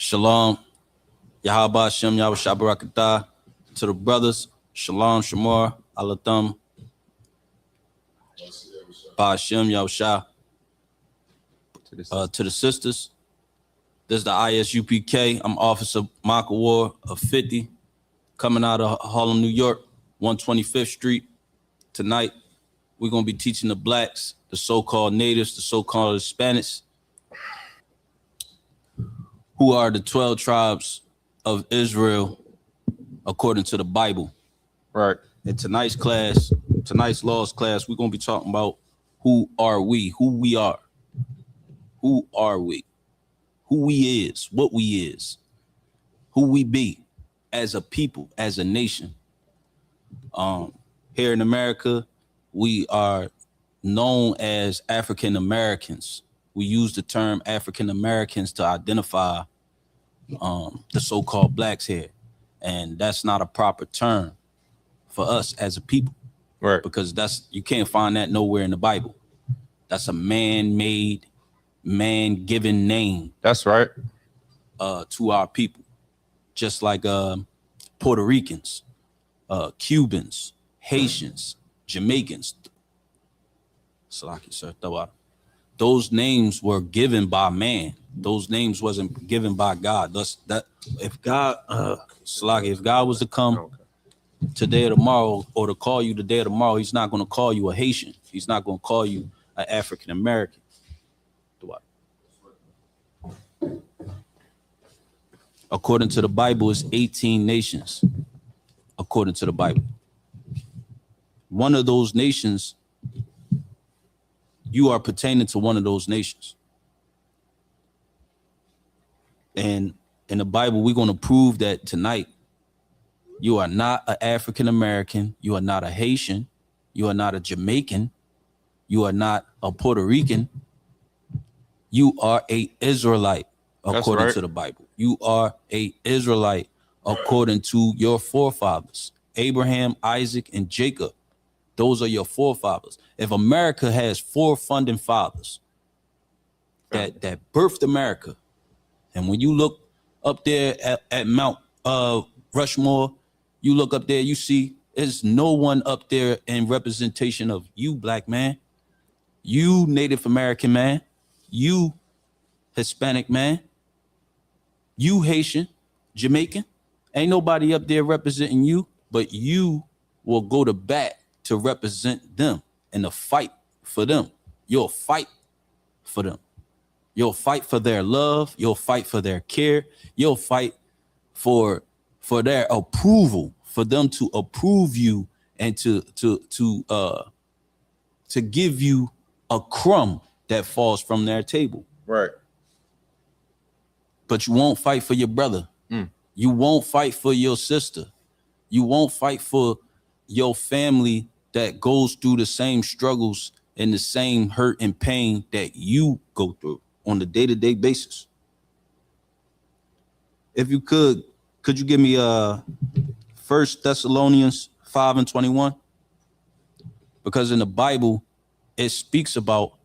Shalom. Yahaba Hashem Yahweh Barakatah. To the brothers, Shalom, Shamar, Alatham. Ba Hashem Yahweh. To the sisters, this is the ISUPK. I'm Officer Michael Ward of 50, coming out of Harlem, New York, 125th Street. Tonight, we're going to be teaching the blacks, the so-called natives, the so-called Hispanics, who are the 12 tribes of Israel according to the Bible. Right. In tonight's laws class, we're going to be talking about who are we, who we are. Who are we? Who we is, what we is, who we be as a people, as a nation. Here in America, we are known as African Americans. We use the term African Americans to identify the so-called blacks here. And that's not a proper term for us as a people. Right. Because you can't find that nowhere in the Bible. That's a man-made, man-given name. That's right. To our people. Just like Puerto Ricans, Cubans, Haitians, Jamaicans. Salaki, sir. Those names were given by man. Those names wasn't given by God. Thus, that if God, Salaki, if God was to come today or tomorrow, or to call you today or tomorrow, he's not going to call you a Haitian. He's not going to call you an African American. According to the Bible, it's 18 nations. According to the Bible. One of those nations, you are pertaining to one of those nations. And in the Bible, we're going to prove that tonight. You are not an African American. You are not a Haitian. You are not a Jamaican. You are not a Puerto Rican. You are an Israelite, according to the Bible. You are an Israelite according to your forefathers, Abraham, Isaac, and Jacob. Those are your forefathers. If America has four funding fathers that birthed America, and when you look up there at Mount Rushmore, you look up there, you see there's no one up there in representation of you, black man, you Native American man, you Hispanic man, you Haitian, Jamaican. Ain't nobody up there representing you, but you will go to bat to represent them and to fight for them. You'll fight for them. You'll fight for their love. You'll fight for their care. You'll fight for their approval, for them to approve you and to give you a crumb that falls from their table. Right. But you won't fight for your brother. You won't fight for your sister. You won't fight for your family that goes through the same struggles and the same hurt and pain that you go through on the day-to-day basis. If you could you give me 1 Thessalonians 5:21? Because in the Bible, it speaks about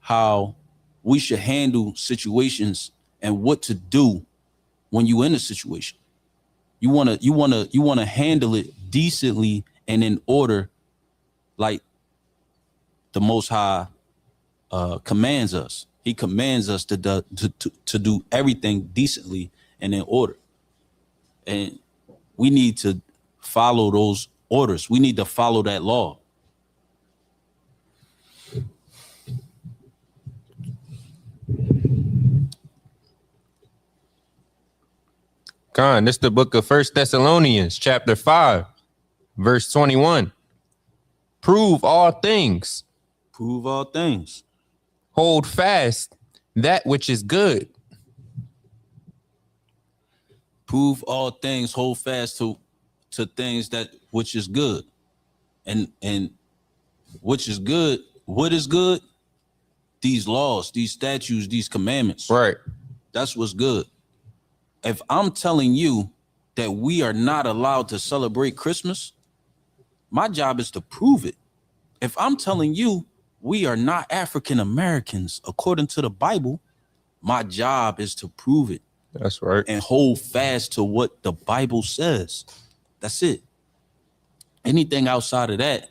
how we should handle situations and what to do when you in a situation. You wanna handle it decently and in order, like the Most High commands us. He commands us to do everything decently and in order. And we need to follow those orders. We need to follow that law. Khan, this is the book of 1 Thessalonians, chapter 5, verse 21. Prove all things. Prove all things. Hold fast that which is good. Prove all things, hold fast to things that which is good. And which is good, what is good? These laws, these statutes, these commandments. Right. That's what's good. If I'm telling you that we are not allowed to celebrate Christmas, my job is to prove it. If I'm telling you we are not African Americans according to the Bible, my job is to prove it. That's right. And hold fast to what the Bible says. That's it. Anything outside of that,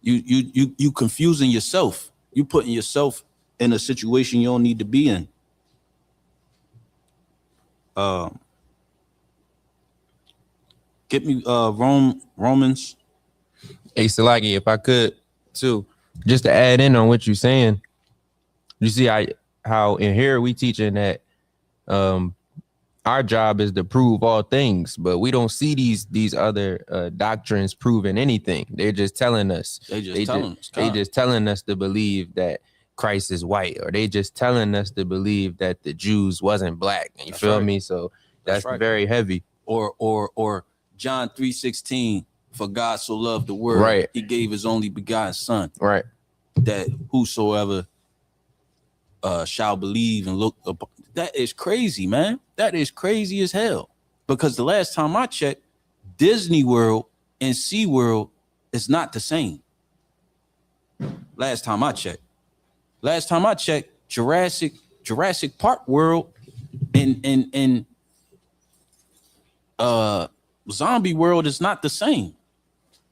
you confusing yourself. You putting yourself in a situation you don't need to be in. Get me Romans. Hey, Salaki, if I could too, just to add in on what you're saying, you see how in here we teaching that our job is to prove all things, but we don't see these other doctrines proving anything. They're just telling us. They just telling us to believe that Christ is white, or they just telling us to believe that the Jews wasn't black. You feel me? So that's very heavy. Or John 3:16, for God so loved the world, he gave his only begotten son. Right. That whosoever shall believe and look upon. That is crazy, man. That is crazy as hell. Because the last time I checked, Disney World and SeaWorld is not the same. Last time I checked, Jurassic Park World and Zombie World is not the same.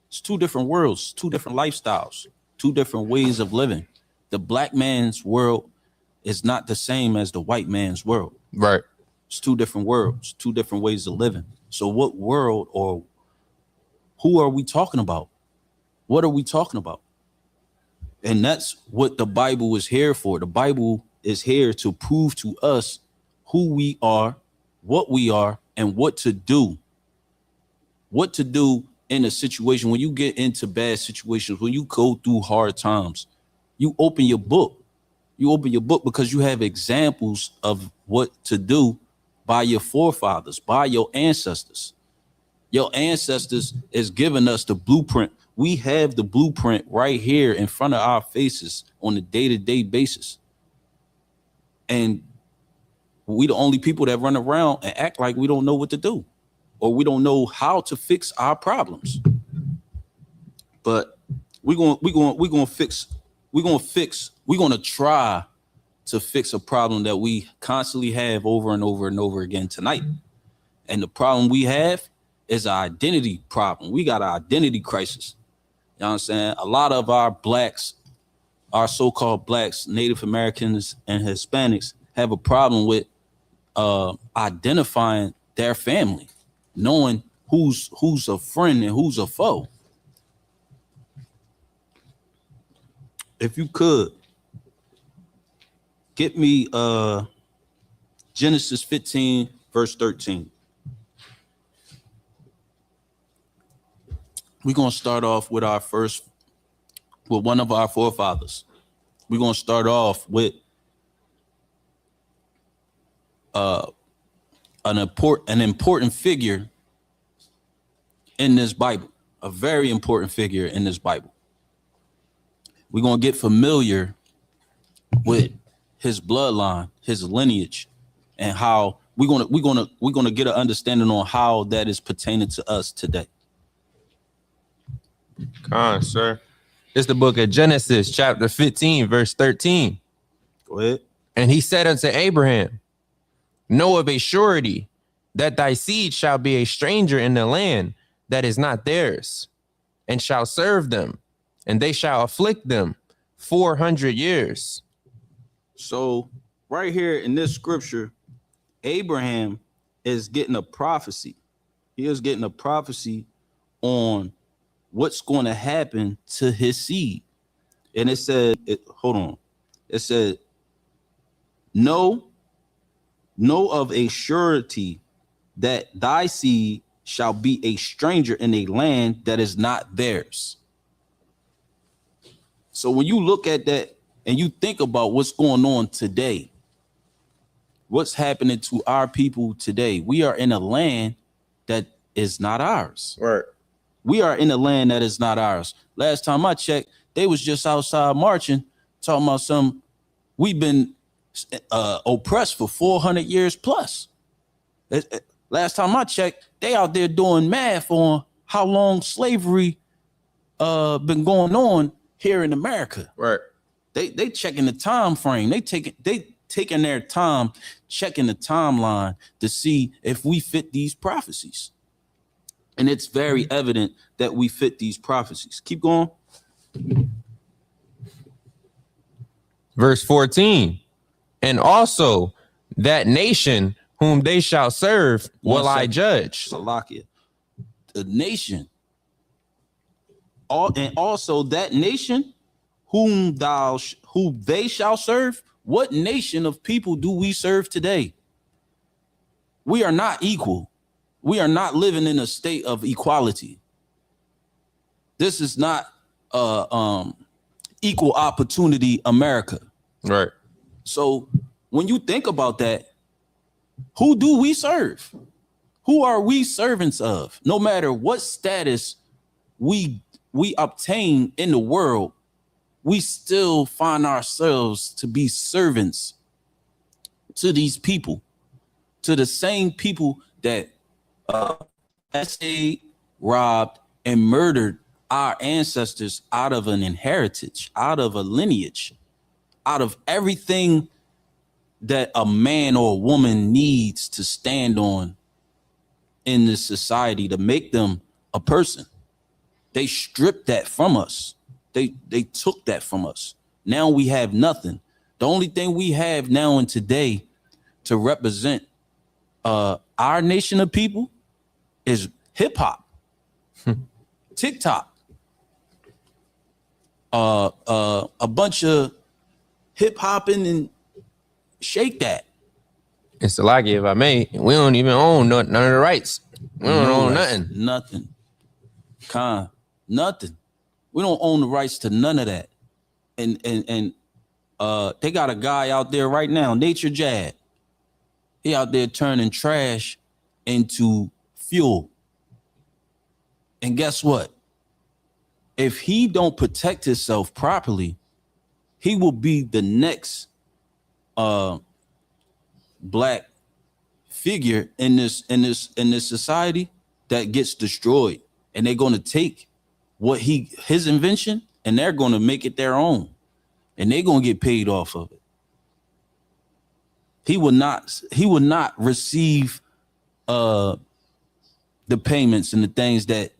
It's two different worlds, two different lifestyles, two different ways of living. The black man's world is not the same as the white man's world. Right. It's two different worlds, two different ways of living. So what world or who are we talking about? What are we talking about? And that's what the Bible is here for. The Bible is here to prove to us who we are, what we are, and what to do. What to do in a situation when you get into bad situations, when you go through hard times. You open your book. You open your book because you have examples of what to do by your forefathers, by your ancestors. Your ancestors is giving us the blueprint. We have the blueprint right here in front of our faces on a day-to-day basis. And we the only people that run around and act like we don't know what to do, or we don't know how to fix our problems. But we're gonna try to fix a problem that we constantly have over and over and over again tonight. And the problem we have is an identity problem. We got an identity crisis. You know what I'm saying? A lot of our blacks, our so-called blacks, Native Americans, and Hispanics have a problem with identifying their family, knowing who's a friend and who's a foe. If you could get me Genesis 15, verse 13. We're going to start off with one of our forefathers. We're going to start off with an important figure in this Bible, a very important figure in this Bible. We're going to get familiar with his bloodline, his lineage, and how we're going to get an understanding on how that is pertaining to us today. Come on, sir. It's the book of Genesis, chapter 15, verse 13. Go ahead. And he said unto Abraham, know of a surety that thy seed shall be a stranger in the land that is not theirs, and shall serve them, and they shall afflict them 400 years. So right here in this scripture, Abraham is getting a prophecy. He is getting a prophecy on what's going to happen to his seed. And it said, it said, know of a surety that thy seed shall be a stranger in a land that is not theirs. So when you look at that and you think about what's going on today, what's happening to our people today, we are in a land that is not ours. Right. We are in a land that is not ours. Last time I checked, they was just outside marching, talking about we've been oppressed for 400 years plus. Last time I checked, they out there doing math on how long slavery been going on here in America. Right. They checking the time frame. They taken their time checking the timeline to see if we fit these prophecies. And it's very evident that we fit these prophecies. Keep going. Verse 14. And also that nation whom they shall serve will I judge. Salakia. The nation. And also that nation whom they shall serve. What nation of people do we serve today? We are not equal. We are not living in a state of equality. This is not equal opportunity America. Right. So when you think about that, who do we serve? Who are we servants of? No matter what status we obtain in the world, we still find ourselves to be servants to these people, to the same people that essayed, robbed, and murdered our ancestors out of an inheritance, out of a lineage, out of everything that a man or a woman needs to stand on in this society to make them a person. They stripped that from us. They took that from us. Now we have nothing. The only thing we have now and today to represent our nation of people is hip hop, TikTok, a bunch of hip hopping and shake that. It's like, if I may, we don't even own none of the rights. We don't own nothing. Nothing. We don't own the rights to none of that. And they got a guy out there right now, Nature Jad. He out there turning trash into fuel. And guess what? If he don't protect himself properly, he will be the next black figure in this society that gets destroyed. And they're going to take what his invention and they're going to make it their own. And they're going to get paid off of it. He will not receive the payments and the things that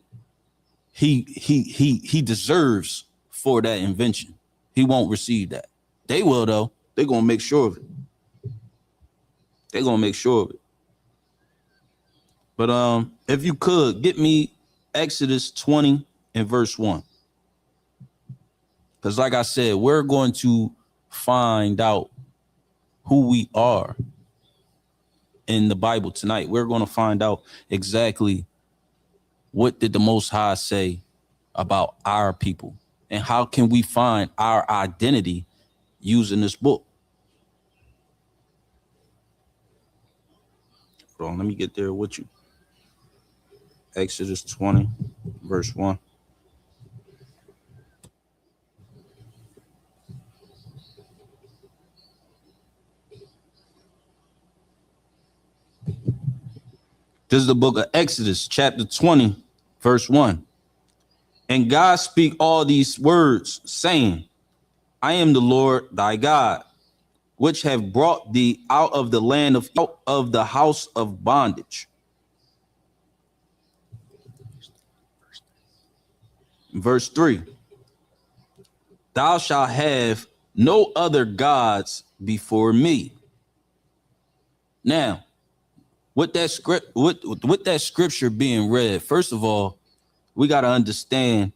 he deserves for that invention. He won't receive that. They will, though. They're going to make sure of it. They're going to make sure of it. But if you could get me Exodus 20 and verse 1. Because like I said, we're going to find out who we are in the Bible tonight. We're going to find out exactly what did the Most High say about our people and how can we find our identity using this book. Hold on, let me get there with you. Exodus 20, verse 1. This is the book of Exodus, chapter 20, verse 1. And God speak all these words, saying, I am the Lord thy God, which have brought thee out of the land out of the house of bondage. Verse 3. Thou shalt have no other gods before me. Now, with that scripture being read, first of all, we got to understand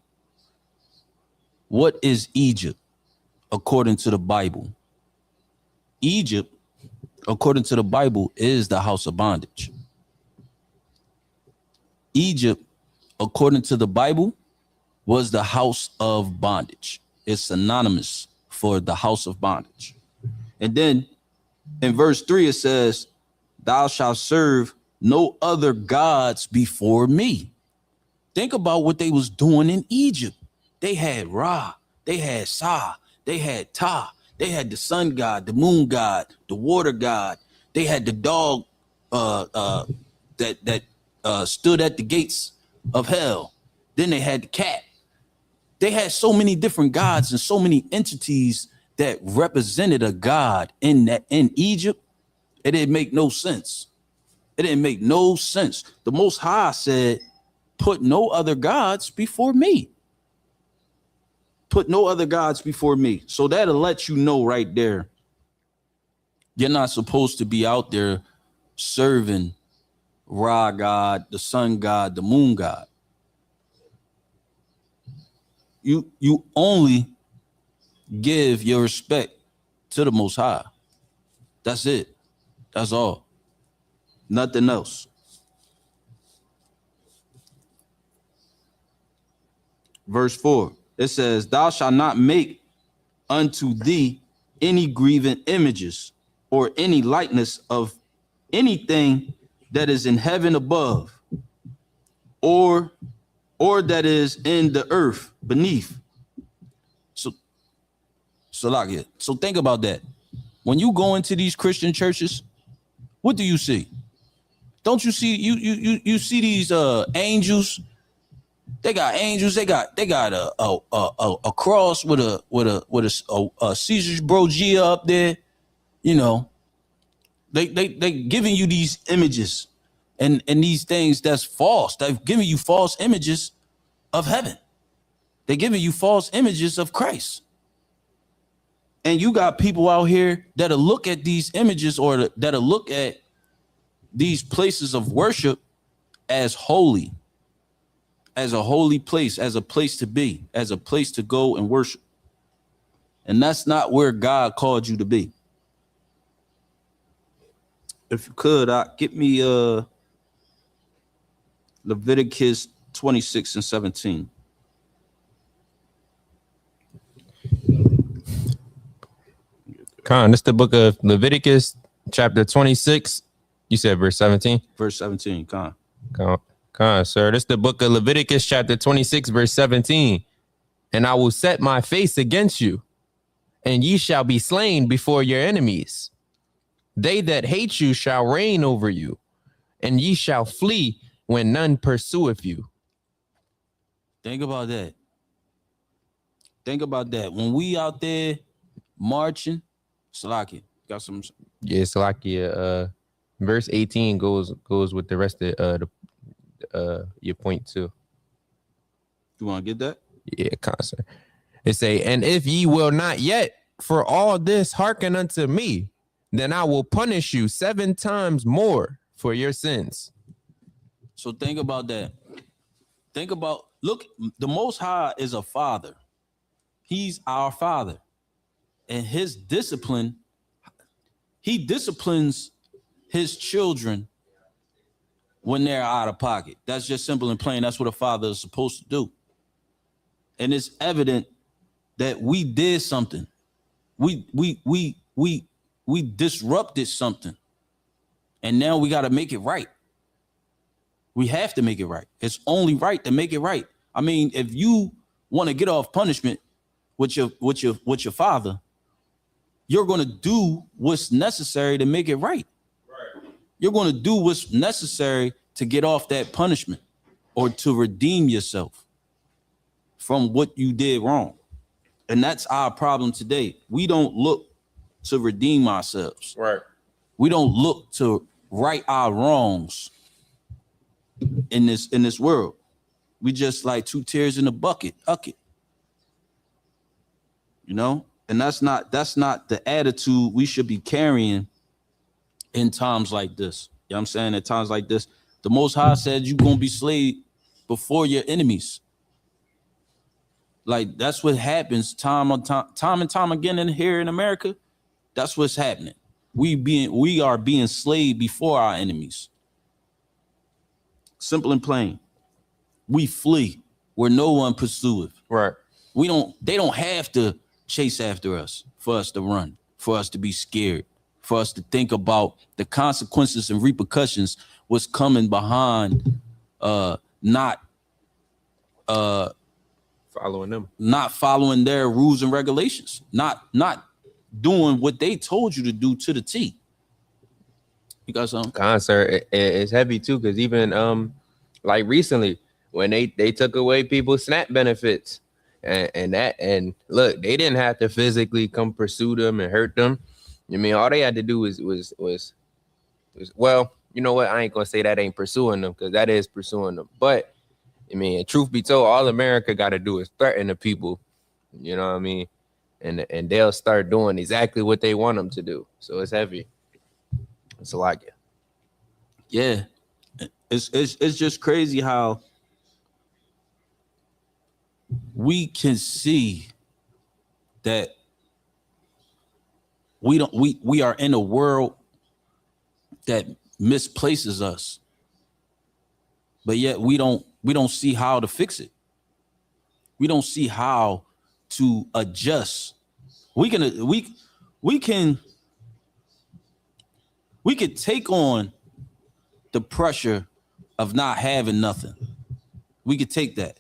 what is Egypt according to the Bible. Egypt, according to the Bible, is the house of bondage. Egypt, according to the Bible, was the house of bondage. It's synonymous for the house of bondage. And then in verse 3, it says, thou shalt serve no other gods before me. Think about what they was doing in Egypt. They had Ra, they had Sa, they had Ta, they had the sun god, the moon god, the water god. They had the dog that stood at the gates of hell. Then they had the cat. They had so many different gods and so many entities that represented a god in Egypt, it didn't make no sense. It didn't make no sense. The Most High said, put no other gods before me. Put no other gods before me. So that'll let you know right there, you're not supposed to be out there serving Ra God, the sun god, the moon god. You only give your respect to the Most High. That's it. That's all. Nothing else. Verse 4, it says, thou shalt not make unto thee any graven images or any likeness of anything that is in heaven above, or that is in the earth beneath. So think about that. When you go into these Christian churches, what do you see? Don't you see you see these angels? They got angels. They got a cross with a Caesar's Borgia up there. You know, they giving you these images and these things that's false. They're giving you false images of heaven. They're giving you false images of Christ. And you got people out here that'll look at these images or that'll look at these places of worship as holy, as a holy place, as a place to be, as a place to go and worship. And that's not where God called you to be. If you could, get me Leviticus 26 and 17. Khan, this is the book of Leviticus, chapter 26. You said verse 17? Verse 17, Khan. Khan, sir. This is the book of Leviticus, chapter 26, verse 17. And I will set my face against you, and ye shall be slain before your enemies. They that hate you shall reign over you, and ye shall flee when none pursueth you. Think about that. Think about that. When we out there marching, Salaki, got some. Yeah, Salaki, verse 18 goes with the rest of your point too. You want to get that? Yeah, concert. It say, and if ye will not yet for all this hearken unto me, then I will punish you 7 times more for your sins. So think about that. Look, the Most High is a father. He's our father. And his discipline, he disciplines his children when they're out of pocket. That's just simple and plain. That's what a father is supposed to do. And it's evident that we did something. We disrupted something. And now we got to make it right. We have to make it right. It's only right to make it right. I mean, if you want to get off punishment with your father, you're going to do what's necessary to make it right. You're going to do what's necessary to get off that punishment or to redeem yourself from what you did wrong. And that's our problem today. We don't look to redeem ourselves. Right. We don't look to right our wrongs in this world. We just like 2 tears in a bucket. You know? And that's not the attitude we should be carrying in times like this. You know what I'm saying? At times like this, the Most High said you're going to be slayed before your enemies. Like, that's what happens time and time again here in America. That's what's happening. We are being slayed before our enemies. Simple and plain. We flee where no one pursueth. Right. They don't have to chase after us for us to run, for us to be scared, for us to think about the consequences and repercussions, what's coming behind not following their rules and regulations, not doing what they told you to do to the T. You got something? Concert, it's heavy too, because even like recently when they took away people's SNAP benefits, And look, they didn't have to physically come pursue them and hurt them. I mean, all they had to do was well, you know what? I ain't gonna say that ain't pursuing them, because that is pursuing them. But I mean, truth be told, all America got to do is threaten the people. You know what I mean? And they'll start doing exactly what they want them to do. So it's heavy. It's a lot. Yeah, it's just crazy how we can see that we are in a world that misplaces us, but yet we don't see how to fix it. We don't see how to adjust. We can take on the pressure of not having nothing. We could take that.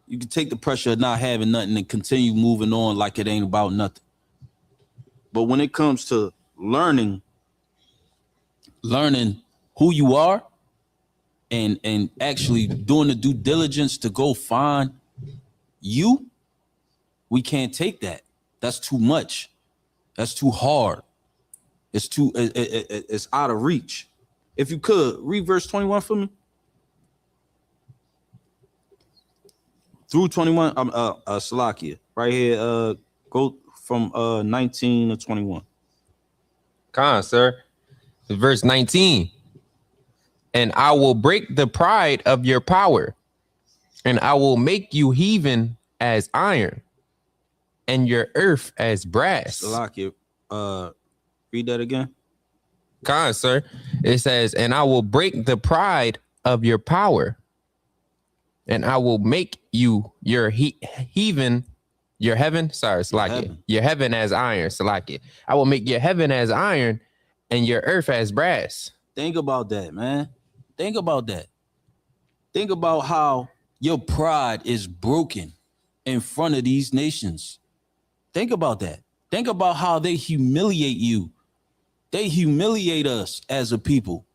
You can take the pressure of not having nothing and continue moving on like it ain't about nothing. But when it comes to learning who you are and actually doing the due diligence to go find you, we can't take that. That's too much. That's too hard. It's out of reach. If you could read verse 21 for me. Through 21, Salakia, right here. Go from 19 to 21. Con, sir. Verse 19. And I will break the pride of your power, and I will make you heathen as iron, and your earth as brass. Salakia, read that again. Con, sir. It says, and I will break the pride of your power, and I will make you your heathen, your heaven. Sorry, Salakia. Your heaven as iron, Salakia. I will make your heaven as iron, and your earth as brass. Think about that, man. Think about that. Think about how your pride is broken in front of these nations. Think about that. Think about how they humiliate you. They humiliate us as a people.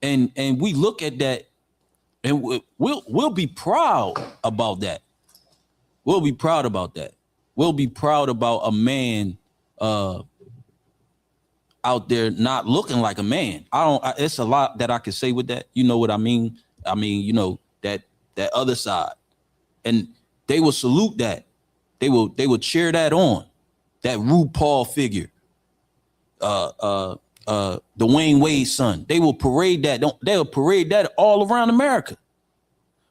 And we look at that and we'll be proud about that. We'll be proud about that. We'll be proud about a man out there not looking like a man. It's a lot that I can say with that. You know what I mean? I mean, you know, that other side. And they will salute that. They will cheer that on. That RuPaul figure. Dwayne Wade's son. They will parade that. They'll parade that all around America.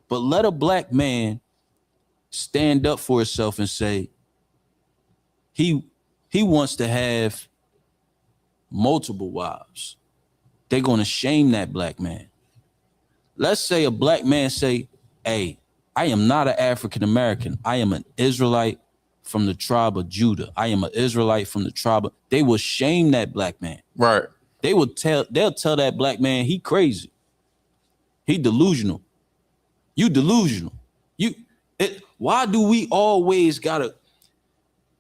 But let a black man stand up for himself and say he wants to have multiple wives. They're going to shame that black man. Let's say a black man say, hey, I am not an African American. I am an Israelite from the tribe of Judah. I am an Israelite from the tribe of... They will shame that black man. Right. They'll tell that black man he crazy. He delusional. You delusional. Why do we always gotta...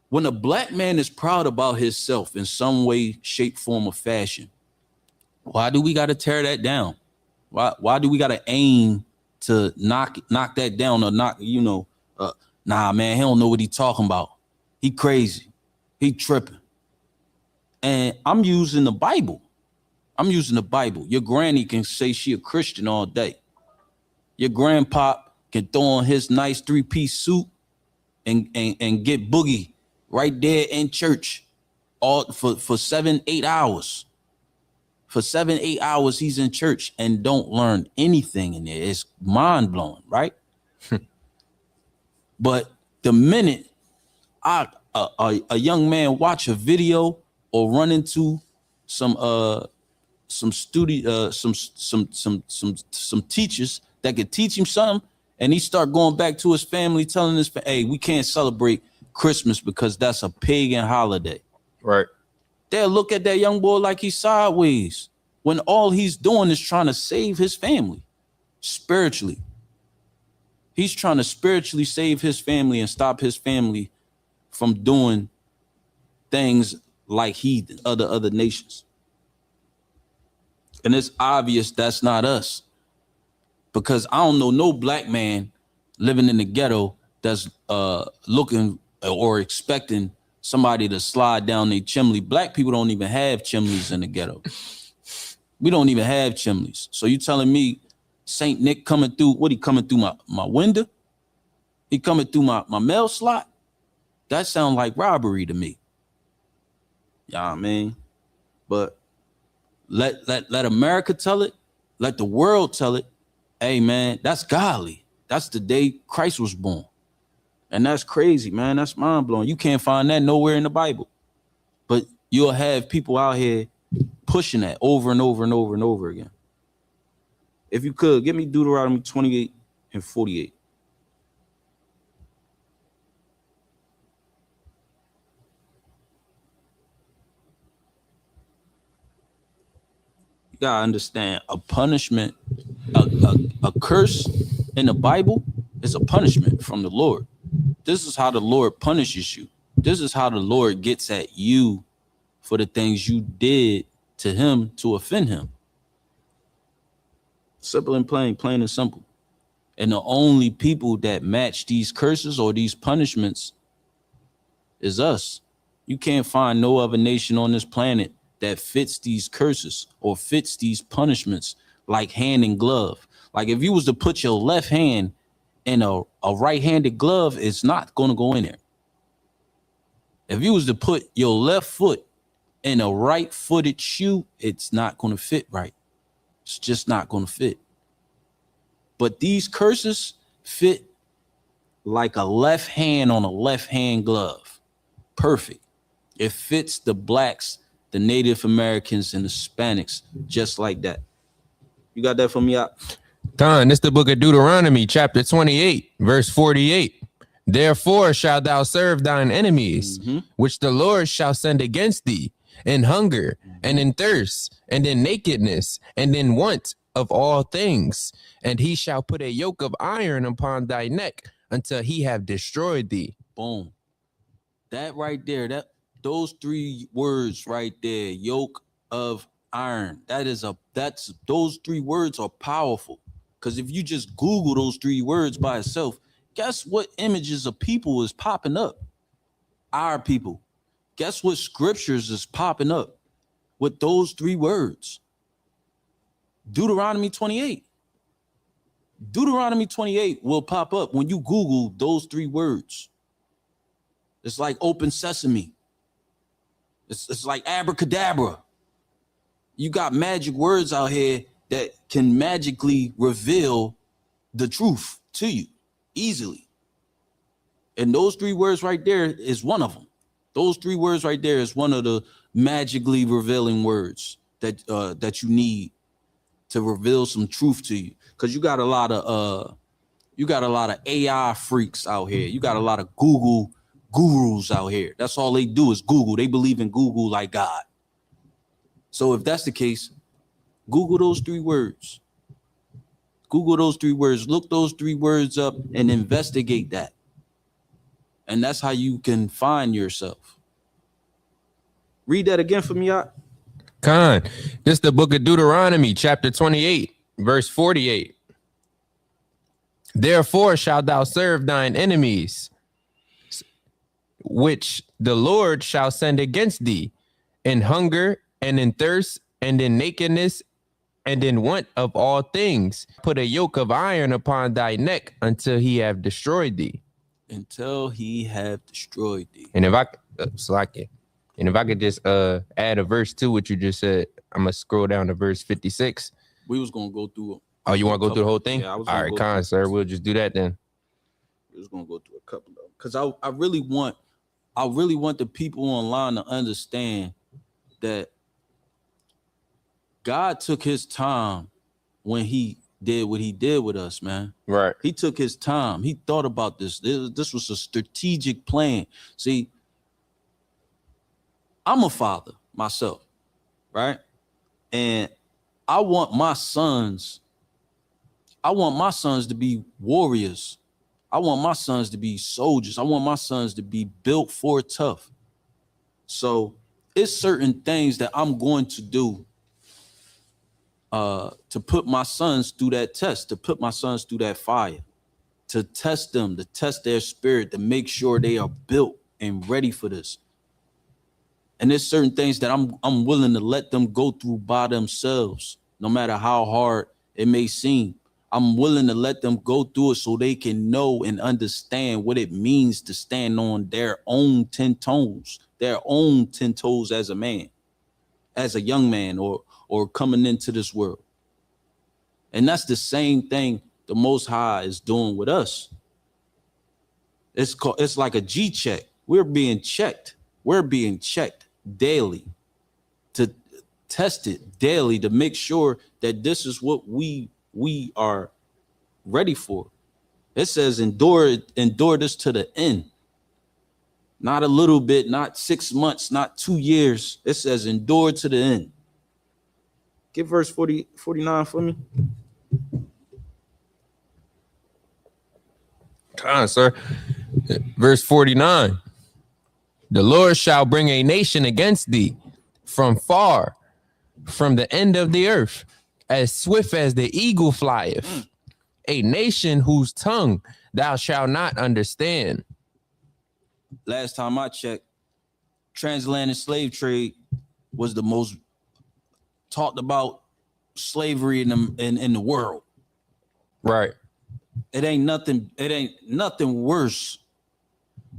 When a black man is proud about himself in some way, shape, form, or fashion, why do we got to tear that down? Why do we got to aim to knock that down or knock, nah, man, he don't know what he talking about. He crazy. He tripping. And I'm using the Bible. Your granny can say she a Christian all day. Your grandpa can throw on his nice 3-piece suit and get boogie right there in church all for 7-8 hours. For 7-8 hours, he's in church and don't learn anything in there. It's mind-blowing, right? But the minute a young man watch a video or run into some teachers that could teach him something, and he start going back to his family, telling his hey, we can't celebrate Christmas because that's a pagan holiday. Right. They'll look at that young boy like he's sideways when all he's doing is trying to save his family spiritually. He's trying to spiritually save his family and stop his family from doing things like other nations. And it's obvious that's not us, because I don't know no black man living in the ghetto that's looking or expecting somebody to slide down their chimney. Black people don't even have chimneys in the ghetto. We don't even have chimneys. So you telling me Saint Nick coming through, what, he coming through my window? He coming through my mail slot? That sounds like robbery to me. Yeah, I mean, but let America tell it. Let the world tell it. Hey, man, that's godly. That's the day Christ was born. And that's crazy, man. That's mind-blowing. You can't find that nowhere in the Bible. But you'll have people out here pushing that over and over and over and over again. If you could, give me Deuteronomy 28 and 48. You gotta understand, a punishment, a curse in the Bible is a punishment from the Lord. This is how the Lord punishes you. This is how the Lord gets at you for the things you did to him to offend him. Simple and plain and simple. And the only people that match these curses or these punishments is us. You can't find no other nation on this planet that fits these curses or fits these punishments like hand in glove. Like if you was to put your left hand in a right-handed glove, it's not going to go in there. If you was to put your left foot in a right-footed shoe, it's not going to fit right. It's just not going to fit. But these curses fit like a left hand on a left-hand glove. Perfect. It fits the blacks, the Native Americans, and the Hispanics just like that. You got that for me out? Con, this the book of Deuteronomy, chapter 28, verse 48. Therefore shalt thou serve thine enemies, which the Lord shall send against thee, in hunger, and in thirst, and in nakedness, and in want of all things. And he shall put a yoke of iron upon thy neck until he have destroyed thee. Boom. That right there, those three words right there, yoke of iron. Those three words are powerful. Because if you just Google those three words by itself, guess what images of people is popping up? Our people. Guess what scriptures is popping up with those three words? Deuteronomy 28. Deuteronomy 28 will pop up when you Google those three words. It's like open sesame. It's like abracadabra. You got magic words out here that can magically reveal the truth to you easily. And those three words right there is one of them. Those three words right there is one of the magically revealing words that you need to reveal some truth to you. Because you got a lot of AI freaks out here. You got a lot of Google gurus out here. That's all they do is Google. They believe in Google like God. So if that's the case, Google those three words. Google those three words. Look those three words up and investigate that. And that's how you can find yourself. Read that again for me, Yacht. Con, this the book of Deuteronomy, chapter 28, verse 48. Therefore shalt thou serve thine enemies, which the Lord shall send against thee, in hunger and in thirst and in nakedness and in want of all things. Put a yoke of iron upon thy neck until he have destroyed thee. Until he have destroyed thee. And if I could just add a verse to what you just said, I'm gonna scroll down to verse 56. We was gonna go through. Oh, you want to go through the whole thing? Yeah, I was. All right, con, sir. We'll just do that then. We was gonna go through a couple of them because I really want the people online to understand that God took his time when he did what he did with us, man. Right. He took his time. He thought about this. This was a strategic plan. See, I'm a father myself, right? And I want my sons to be warriors. I want my sons to be soldiers. I want my sons to be built for tough. So it's certain things that I'm going to do to put my sons through that test, to put my sons through that fire. to test them, to test their spirit, to make sure they are built and ready for this. And there's certain things that I'm willing to let them go through by themselves, no matter how hard it may seem. I'm willing to let them go through it so they can know and understand what it means to stand on their own 10 toes, as a man, as a young man, or coming into this world. And that's the same thing the Most High is doing with us. It's like a G check. We're being checked. We're being checked daily, to test it daily, to make sure that this is what we are ready for. It says endure this to the end. Not a little bit, not 6 months, not 2 years. It says endure to the end. Get verse 49 for me. Sir. Verse 49. The Lord shall bring a nation against thee from far, from the end of the earth, as swift as the eagle flieth, a nation whose tongue thou shalt not understand. Last time I checked, transatlantic slave trade was the most talked about slavery in the world. Right. It ain't nothing worse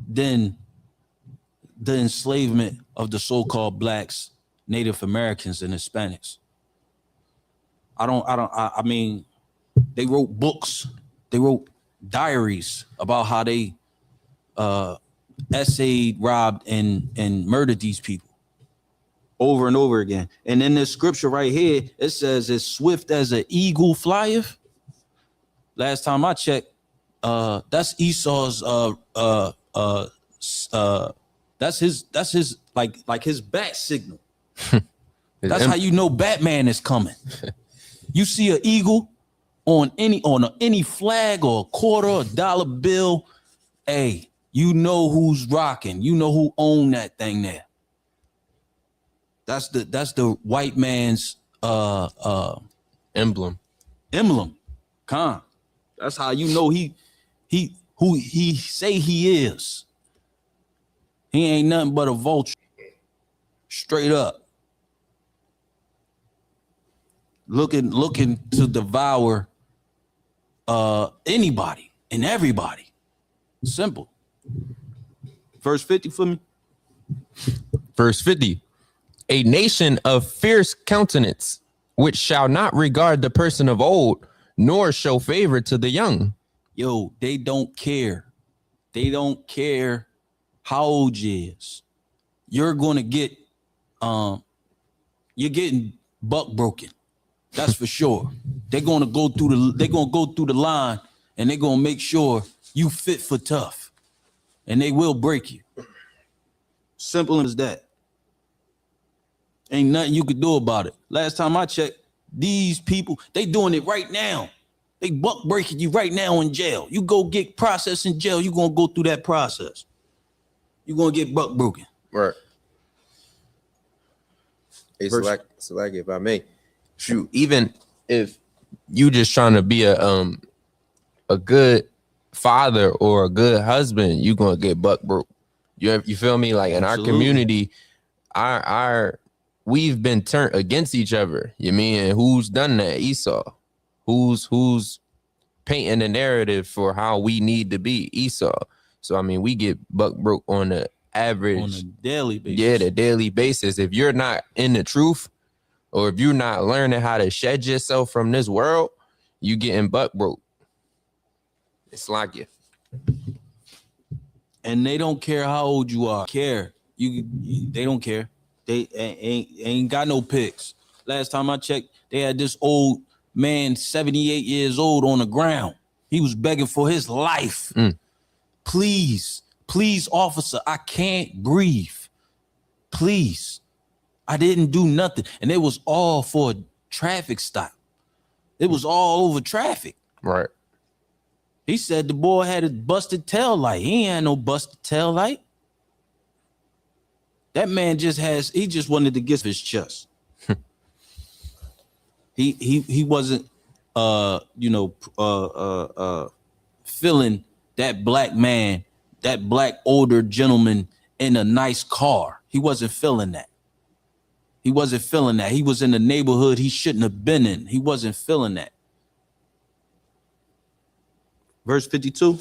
than the enslavement of the so-called blacks, Native Americans, and Hispanics. I mean, they wrote books, they wrote diaries about how they essayed, robbed, and murdered these people over and over again. And in this scripture right here, it says, as swift as an eagle flieth. Last time I checked, that's Esau's that's his like his bat signal. That's how you know Batman is coming. You see an eagle on any flag or a quarter or dollar bill, hey, you know who's rocking. You know who owned that thing there. That's the white man's emblem. Con. That's how you know who he say he is. He ain't nothing but a vulture. Straight up. Looking to devour anybody and everybody. Simple. Verse 50 for me. Verse 50. A nation of fierce countenance, which shall not regard the person of old, nor show favor to the young. Yo, they don't care. They don't care how old you is. You're gonna get you're getting buck broken. That's for sure. They're gonna go through the line, and they're gonna make sure you fit for tough. And they will break you. Simple as that. Ain't nothing you could do about it. Last time I checked, these people, they doing it right now. They buck breaking you right now in jail. You go get processed in jail, you're gonna go through that process. You're gonna get buck broken. Right. It's like if I may, shoot, even if you just trying to be a good father or a good husband, you gonna get buck broke. You feel me? Like in Absolutely. Our community, we've been turned against each other. You mean who's done that? Esau. Who's painting the narrative for how we need to be? Esau. So I mean, we get buck broke on the average, on a daily basis. Yeah, the daily basis. If you're not in the truth, or if you're not learning how to shed yourself from this world, you getting buck broke. It's like you. And they don't care how old you are. They don't care. They ain't got no pics. Last time I checked, they had this old man, 78 years old, on the ground. He was begging for his life. Please, officer, I can't breathe. Please. I didn't do nothing. And it was all for a traffic stop. It was all over traffic. Right. He said the boy had a busted tail light. He ain't had no busted tail light. That man he just wanted to get his chest. He wasn't feeling that black man, that black older gentleman in a nice car. He wasn't feeling that. He wasn't feeling that. He was in the neighborhood he shouldn't have been in. He wasn't feeling that. Verse 52.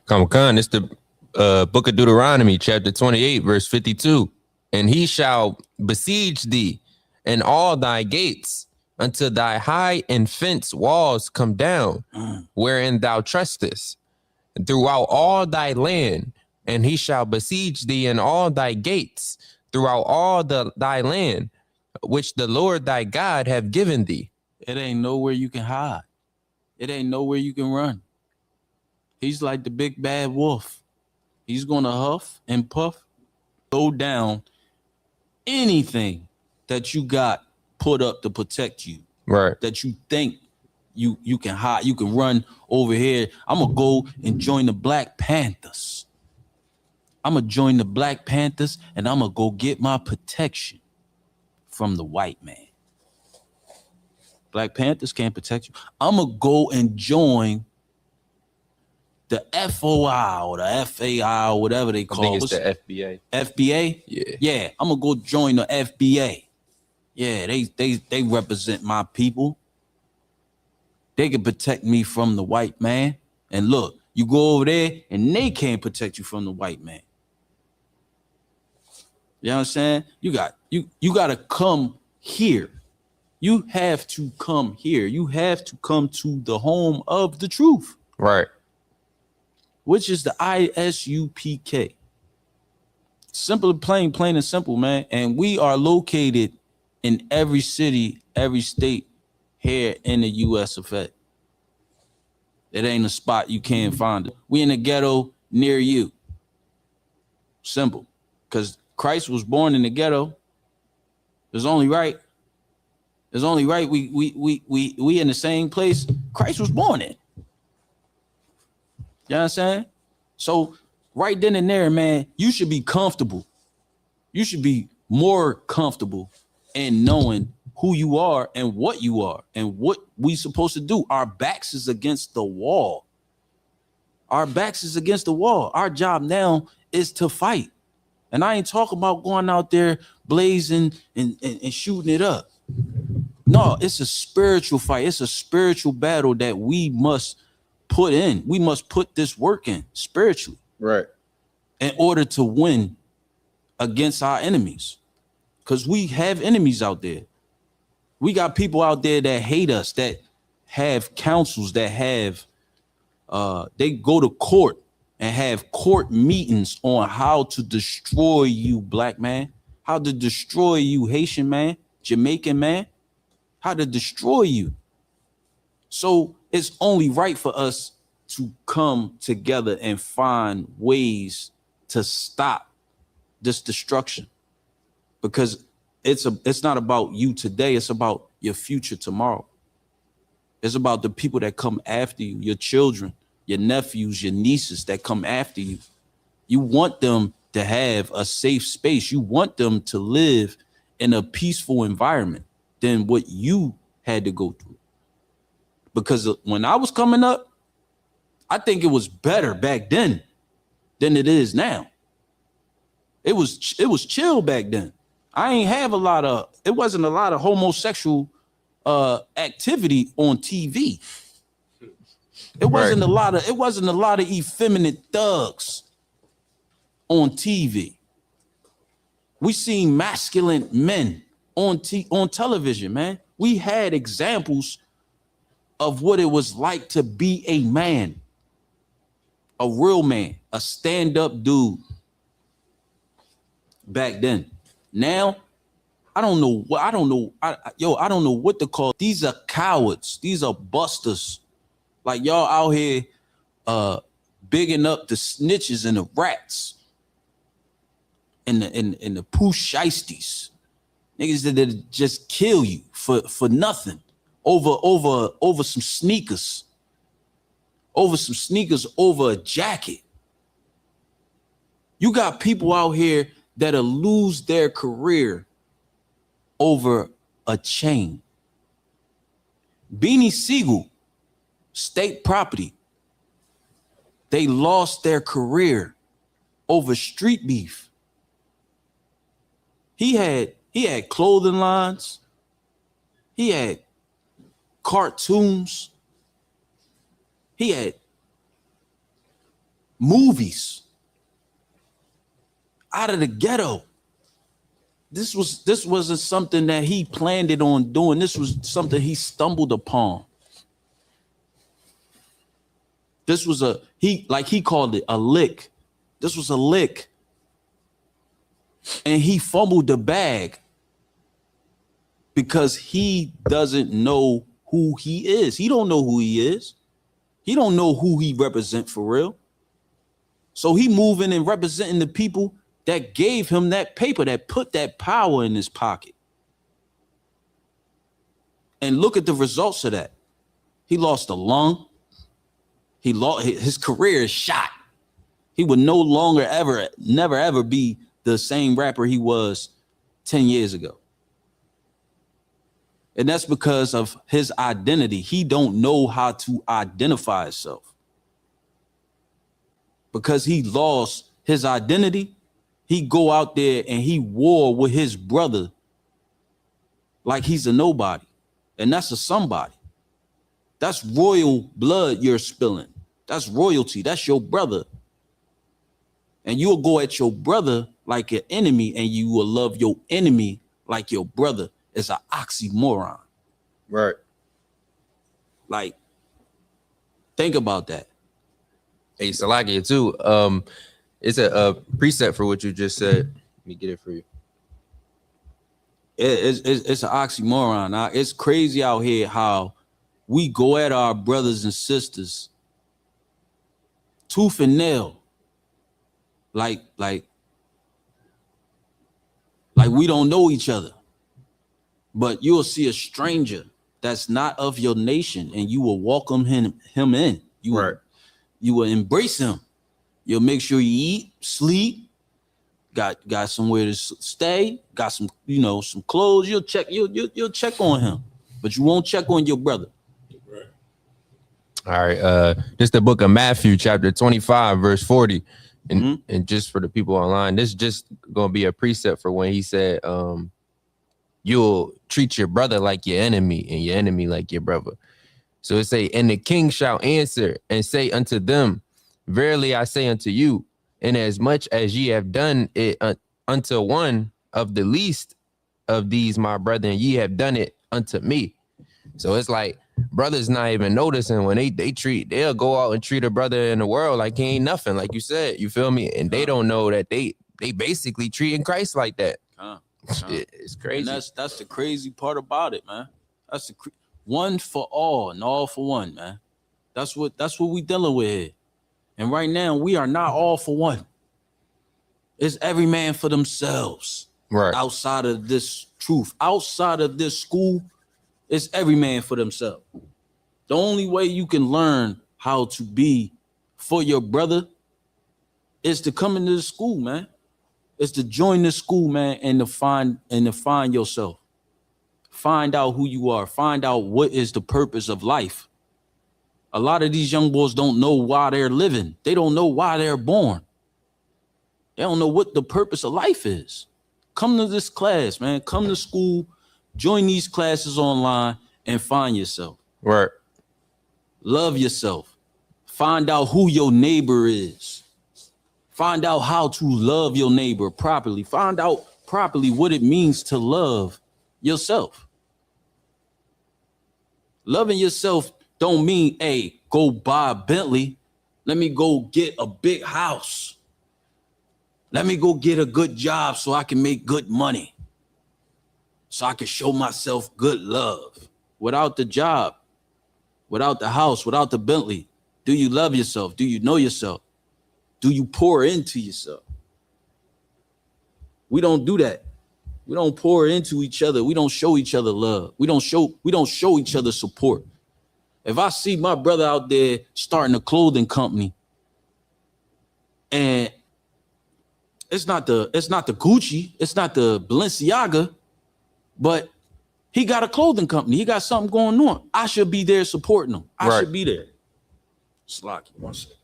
Come, it's the book of Deuteronomy, chapter 28, verse 52. And he shall besiege thee and all thy gates until thy high and fenced walls come down, wherein thou trustest, throughout all thy land. And he shall besiege thee in all thy gates throughout all thy land, which the Lord thy God have given thee. It ain't nowhere you can hide. It ain't nowhere you can run. He's like the big bad wolf. He's going to huff and puff, go down anything that you got put up to protect you. Right. That you think you can hide, you can run over here. I'm going to go and join the Black Panthers. I'm going to join the Black Panthers and I'm going to go get my protection from the white man. Black Panthers can't protect you. I'm going to go and join the FOI or the FAI or whatever they call it. I think it's the FBA. FBA? Yeah. Yeah, I'm going to go join the FBA. Yeah, they represent my people. They can protect me from the white man. And look, you go over there and they can't protect you from the white man. You know what I'm saying? You got to come here. You have to come here. You have to come to the home of the truth. Right. Which is the ISUPK. Simple, plain and simple, man. And we are located in every city, every state here in the US of A. It ain't a spot you can't find it. We in the ghetto near you. Simple. Because Christ was born in the ghetto. It's only right. It's only right we in the same place Christ was born in. You know what I'm saying? So right then and there, man, you should be comfortable. You should be more comfortable in knowing who you are and what you are and what we supposed to do. Our backs is against the wall. Our backs is against the wall. Our job now is to fight. And I ain't talking about going out there blazing and shooting it up. No, it's a spiritual fight. It's a spiritual battle that we must put in. We must put this work in spiritually. Right. In order to win against our enemies. Because we have enemies out there. We got people out there that hate us, that have councils, that have, they go to court and have court meetings on how to destroy you, black man, how to destroy you, Haitian man, Jamaican man, how to destroy you. So it's only right for us to come together and find ways to stop this destruction, because it's not about you today. It's about your future tomorrow. It's about the people that come after you, your children, your nephews, your nieces that come after you. You want them to have a safe space. You want them to live in a peaceful environment than what you had to go through. Because when I was coming up, I think it was better back then than it is now. It was chill back then. I ain't have it wasn't a lot of homosexual activity on TV. It wasn't a lot of effeminate thugs on TV. We seen masculine men on television, man. We had examples of what it was like to be a man, a real man, a stand-up dude back then. Now, I don't know what to call. These are cowards. These are busters. Like y'all out here bigging up the snitches and the rats and the poo shiesties. Niggas that just kill you for nothing over some sneakers. Over a jacket. You got people out here that'll lose their career over a chain. Beanie Siegel, state property. They lost their career over street beef. He had clothing lines. He had cartoons. He had movies out of the ghetto. This wasn't something that he planned it on doing. This was something he stumbled upon. This was he called it a lick. This was a lick. And he fumbled the bag because he doesn't know who he is. He don't know who he is. He don't know who he represents for real. So he moving and representing the people that gave him that paper, that put that power in his pocket. And look at the results of that. He lost a lung. He lost his career is shot. He would no longer never ever be the same rapper he was 10 years ago. And that's because of his identity. He don't know how to identify himself. Because he lost his identity, he go out there and he war with his brother like he's a nobody. And that's a somebody. That's royal blood you're spilling. That's royalty. That's your brother. And you'll go at your brother like an enemy, and you will love your enemy like your brother. It's an oxymoron. Right. Like, think about that. Hey, Salakia too. It's a preset for what you just said. Let me get it for you. It's an oxymoron. It's crazy out here how we go at our brothers and sisters tooth and nail. Like we don't know each other. But you'll see a stranger that's not of your nation, and you will welcome him in. You will embrace him. You'll make sure you eat, sleep, got somewhere to stay, got some clothes. You'll check on him, but you won't check on your brother. Right. All right. This is the book of Matthew, chapter 25, verse 40. And just for the people online, this is just gonna be a precept for when he said, you'll treat your brother like your enemy and your enemy like your brother. So it say, and the king shall answer and say unto them, verily I say unto you, inasmuch as ye have done it unto one of the least of these my brethren, ye have done it unto me. So it's like brothers not even noticing when they'll go out and treat a brother in the world like he ain't nothing, like you said, you feel me? And they don't know that they basically treating Christ like that. It's crazy. And that's the crazy part about it, man. That's the one for all and all for one, man. That's what we dealing with here. And right now we are not all for one. It's every man for themselves. Right. Outside of this truth, outside of this school, it's every man for themselves. The only way you can learn how to be for your brother is to come into the school, man. It's to join the school, man, and to find yourself. Find out who you are. Find out what is the purpose of life. A lot of these young boys don't know why they're living. They don't know why they're born. They don't know what the purpose of life is. Come to this class, man. Come to school, join these classes online, and find yourself. Right. Love yourself. Find out who your neighbor is. Find out how to love your neighbor properly. Find out properly what it means to love yourself. Loving yourself don't mean, hey, go buy a Bentley. Let me go get a big house. Let me go get a good job so I can make good money. So I can show myself good love. Without the job, without the house, without the Bentley, do you love yourself? Do you know yourself? Do you pour into yourself? We don't do that. We don't pour into each other. We don't show each other love. We don't show each other support. If I see my brother out there starting a clothing company, and it's not the Gucci, it's not the Balenciaga, but He got a clothing company. He got something going on. I should be there supporting him. I should be there. Slocky, one second.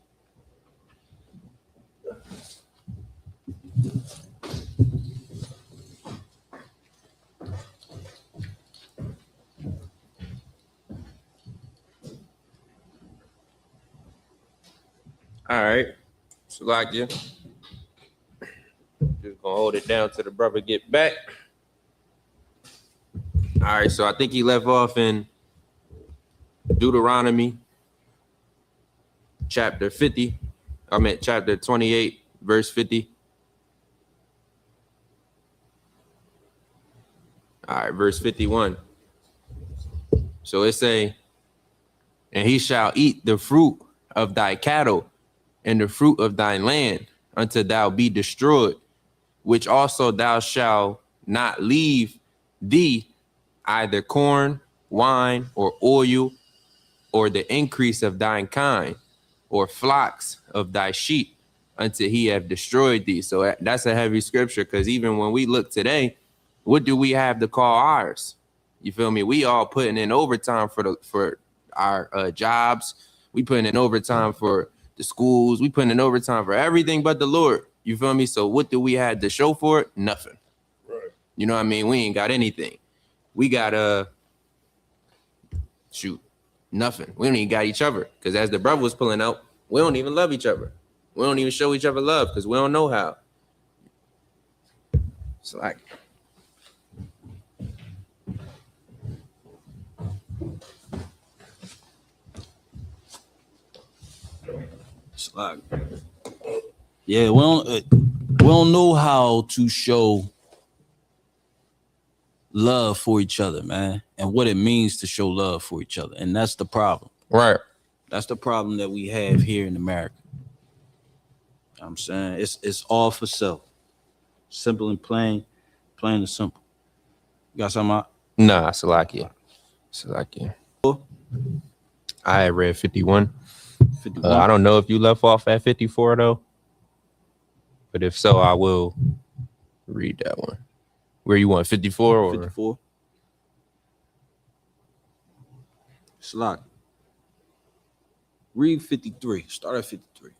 All right. Slocky. Just gonna hold it down till the brother get back. All right, so I think he left off in Deuteronomy chapter 50. I meant chapter 28, verse 50. All right, verse 51. So it say, and he shall eat the fruit of thy cattle and the fruit of thine land until thou be destroyed, which also thou shalt not leave thee either corn, wine, or oil, or the increase of thine kind, or flocks of thy sheep, until he have destroyed thee. So that's a heavy scripture, because even when we look today, what do we have to call ours? You feel me? We all putting in overtime for our jobs. We putting in overtime for the schools. We putting in overtime for everything but the Lord. You feel me? So what do we have to show for it? Nothing. Right. You know what I mean? We ain't got anything. We got shoot, nothing. We don't even got each other, because as the brother was pulling out, we don't even love each other. We don't even show each other love because we don't know how. It's like, yeah, we don't know how to show love for each other, man, and what it means to show love for each other. And that's the problem. Right. That's the problem that we have here in America. You know what I'm saying it's all for self. Simple and plain and simple. You got something out? Nah, Salakia. I had read 51. 51. I don't know if you left off at 54 though, but if so, I will read that one. Where you want, 54 or 54? Slack. Read 53. Start at 53.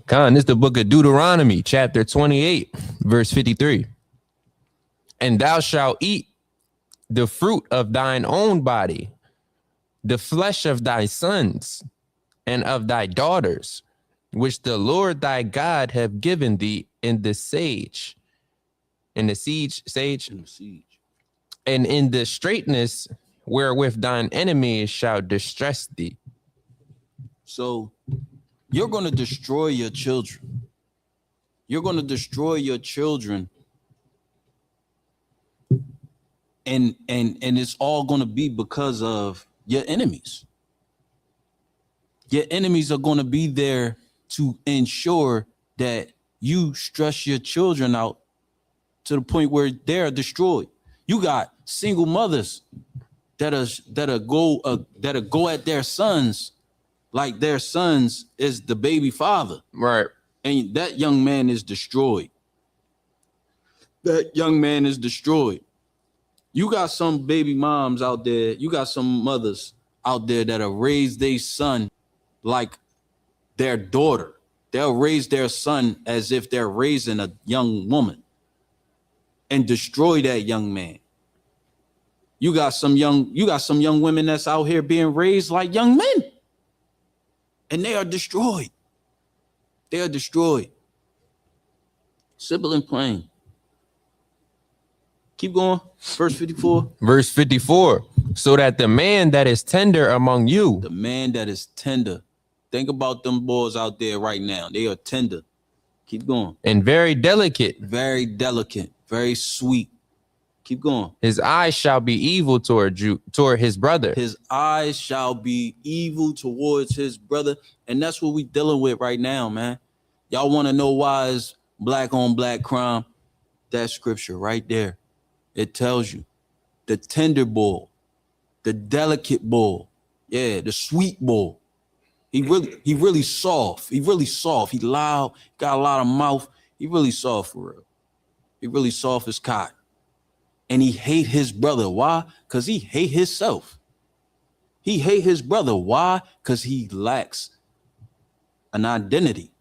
Khan, this is the book of Deuteronomy, chapter 28, verse 53. And thou shalt eat the fruit of thine own body, the flesh of thy sons and of thy daughters, which the Lord thy God have given thee in the siege, and in the straightness wherewith thine enemies shall distress thee. So you're going to destroy your children. You're going to destroy your children. And it's all going to be because of your enemies. Your enemies are going to be there to ensure that you stress your children out to the point where they're destroyed. You got single mothers that'll go at their sons like their sons is the baby father. Right. And that young man is destroyed. That young man is destroyed. You got some baby moms out there. You got some mothers out there that'll raise their son like their daughter. They'll raise their son as if they're raising a young woman and destroy that young man. You got some young women that's out here being raised like young men. And they are destroyed. They are destroyed. Simple and plain. Keep going. Verse 54. Verse 54. So that the man that is tender among you. The man that is tender. Think about them boys out there right now. They are tender. Keep going. And very delicate. Very delicate. Very sweet. Keep going. His eyes shall be evil toward his brother. His eyes shall be evil towards his brother. And that's what we dealing with right now, man. Y'all want to know why it's black on black crime? That scripture right there. It tells you the tender bull, the delicate bull. Yeah, the sweet bull. He really soft. He really soft. He loud, got a lot of mouth. He really soft for real. He really soft as cotton. And he hate his brother. Why? Because he hate himself. He hate his brother. Why? Because he lacks an identity.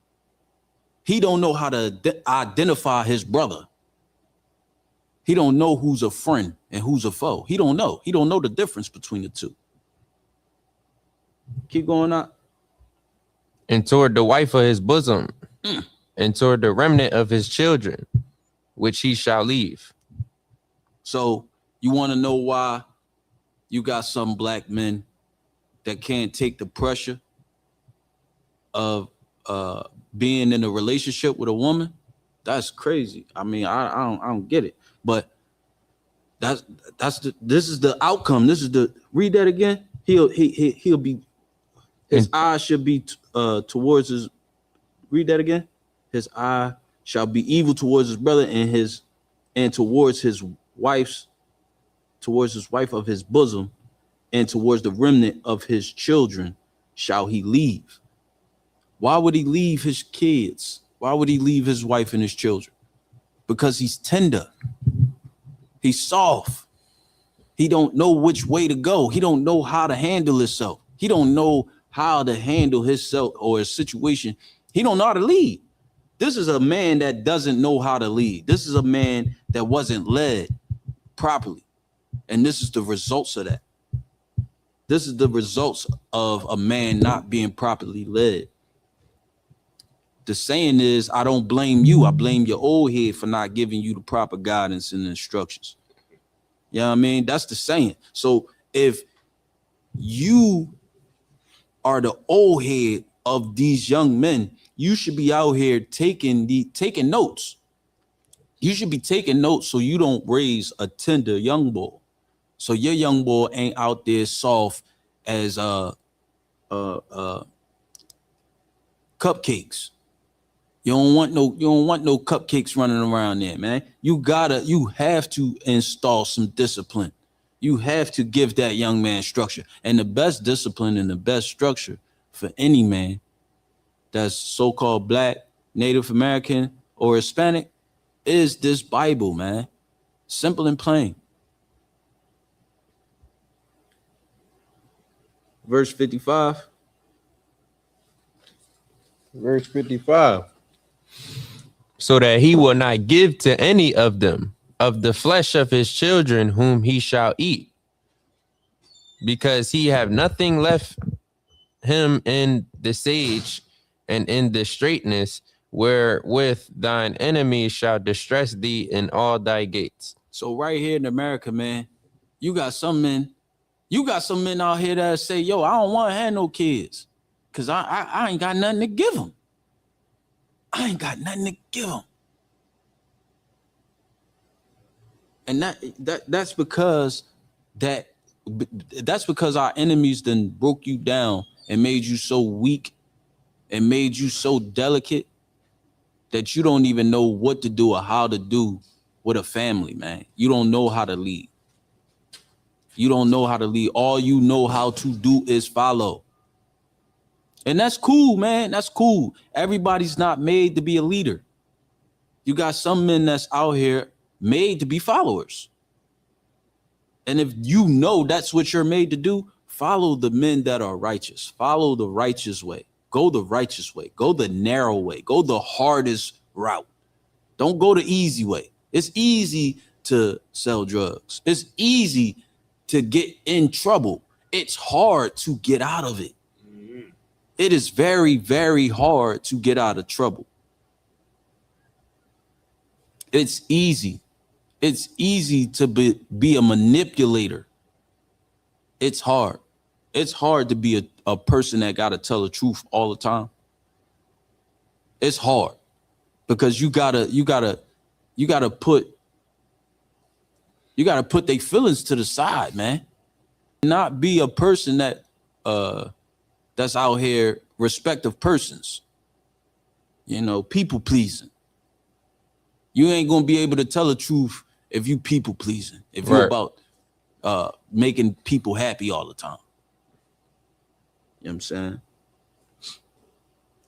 He don't know how to identify his brother. He don't know who's a friend and who's a foe. He don't know. He don't know the difference between the two. Keep going on. And toward the wife of his bosom, and toward the remnant of his children, which he shall leave. So you want to know why you got some black men that can't take the pressure of being in a relationship with a woman? That's crazy. I mean, I don't get it. But this is the outcome. This is the, read that again. He'll be, his eye should be towards his, read that again. His eye shall be evil towards his brother and towards his wife of his bosom, and towards the remnant of his children shall he leave. Why would he leave his kids? Why would he leave his wife and his children? Because he's tender. He's soft. He don't know which way to go. He don't know how to handle himself. He don't know how to handle himself or his situation. He don't know how to lead. This is a man that doesn't know how to lead. This is a man that wasn't led properly. And this is the results of that. This is the results of a man not being properly led. The saying is, I don't blame you. I blame your old head for not giving you the proper guidance and instructions. You know what I mean? That's the saying. So if you are the old head of these young men, you should be out here taking notes. You should be taking notes so you don't raise a tender young boy. So your young boy ain't out there soft as cupcakes. You don't want no cupcakes running around there, man. You have to install some discipline. You have to give that young man structure. And the best discipline and the best structure for any man that's so-called Black, Native American, or Hispanic is this Bible, man. Simple and plain. Verse 55. Verse 55. So that he will not give to any of them of the flesh of his children whom he shall eat, because he have nothing left him in the sage and in the straightness wherewith thine enemies shall distress thee in all thy gates. So right here in America, man, you got some men out here that say, yo, I don't want to have no kids because I ain't got nothing to give them. I ain't got nothing to give them. And that's because our enemies then broke you down and made you so weak and made you so delicate that you don't even know what to do or how to do with a family, man. You don't know how to lead. You don't know how to lead. All you know how to do is follow. And that's cool, man. That's cool. Everybody's not made to be a leader. You got some men that's out here made to be followers. And if you know that's what you're made to do, follow the men that are righteous. Follow the righteous way. Go the righteous way. Go the narrow way. Go the hardest route. Don't go the easy way. It's easy to sell drugs. It's easy to get in trouble. It's hard to get out of it. It is very, very hard to get out of trouble. It's easy. It's easy to be a manipulator. It's hard. It's hard to be a person that got to tell the truth all the time. It's hard because you gotta put their feelings to the side, man. Not be a person that that's out here respect of persons. You know, people pleasing. You ain't gonna be able to tell the truth if you people pleasing. If you're about making people happy all the time. You know what I'm saying?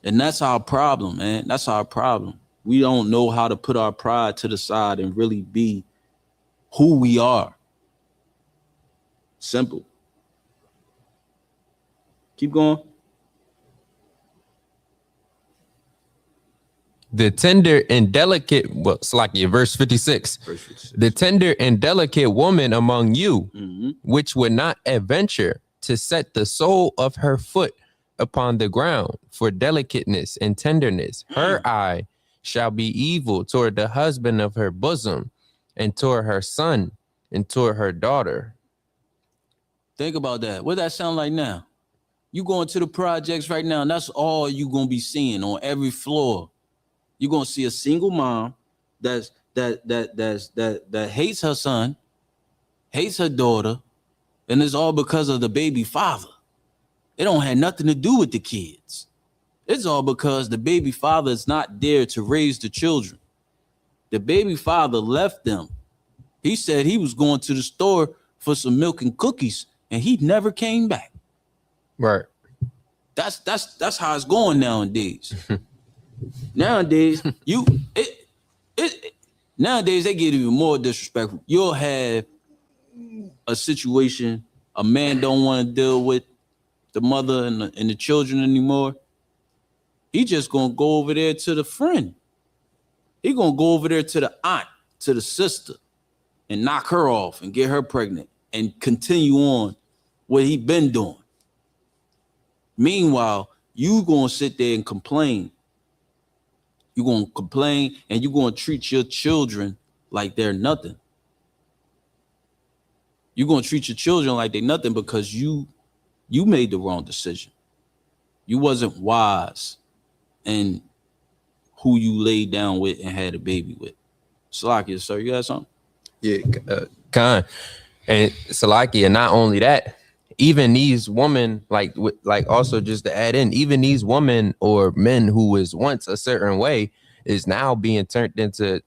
And that's our problem, man. That's our problem. We don't know how to put our pride to the side and really be who we are. Simple. Keep going. The tender and delicate, well, it's like verse 56. Verse 56. The tender and delicate woman among you, Mm-hmm. which would not adventure to set the sole of her foot upon the ground for delicateness and tenderness. Her eye shall be evil toward the husband of her bosom, and toward her son, and toward her daughter. Think about that. What that sound like now? You going to the projects right now, and that's all you gonna be seeing on every floor. You're gonna see a single mom that hates her son, hates her daughter, and it's all because of the baby father. It don't have nothing to do with the kids. It's all because the baby father is not there to raise the children. The baby father left them. He said he was going to the store for some milk and cookies, and he never came back. Right. That's how it's going nowadays. Nowadays, nowadays they get even more disrespectful. You'll have a situation a man don't want to deal with the mother and the children anymore. He just gonna go over there to the friend. He gonna go over there to the aunt, to the sister, and knock her off and get her pregnant and continue on what he been doing. Meanwhile, you gonna sit there and complain. You're going to complain and you're going to treat your children like they're nothing. You're going to treat your children like they're nothing because you made the wrong decision. You wasn't wise in who you laid down with and had a baby with. Salakia, sir, you got something? Yeah, Khan. And Salakia, not only that, even these women, like also just to add in, even these women or men who was once a certain way is now being turned into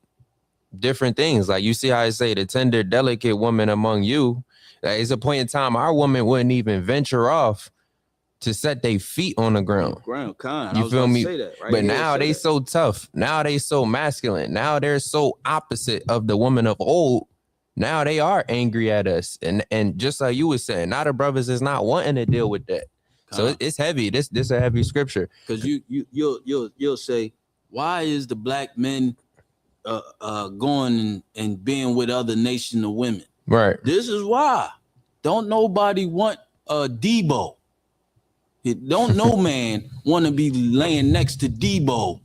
different things. Like you see how I say the tender, delicate woman among you. It's a point in time our woman wouldn't even venture off to set their feet on the ground. You feel me? Say that, right? But now they so tough. Now they so masculine. Now they're so opposite of the woman of old. Now they are angry at us, and just like you were saying, now the brothers is not wanting to deal with that. So it's heavy. This is a heavy scripture. Because you'll say, why is the black men going and being with other nation of women? Right. This is why. Don't nobody want Debo. Don't no man want to be laying next to Debo.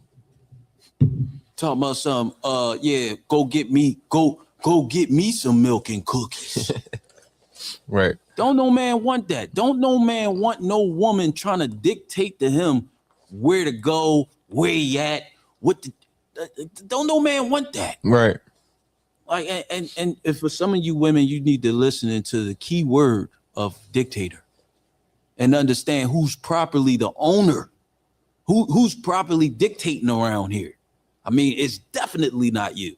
Talking about some go get me some milk and cookies. Right. Don't no man want that. Don't no man want no woman trying to dictate to him where to go, where he at, don't no man want that. Right. Like and if for some of you women, you need to listen into the key word of dictator and understand who's properly the owner, who's properly dictating around here. I mean, it's definitely not you.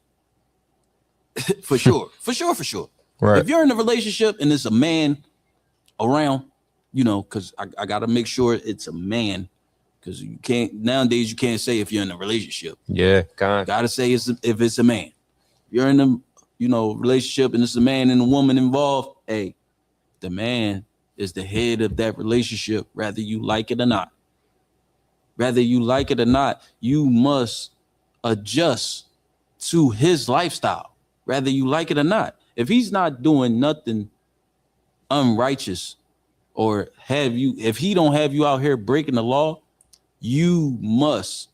For sure. Right. If you're in a relationship and it's a man around, because I got to make sure it's a man, because nowadays you can't say if you're in a relationship. Yeah, gotta say if it's a man. You're in a relationship and it's a man and a woman involved. Hey, the man is the head of that relationship, whether you like it or not. Whether you like it or not, you must adjust to his lifestyle, whether you like it or not. If he's not doing nothing unrighteous, or if he don't have you out here breaking the law, you must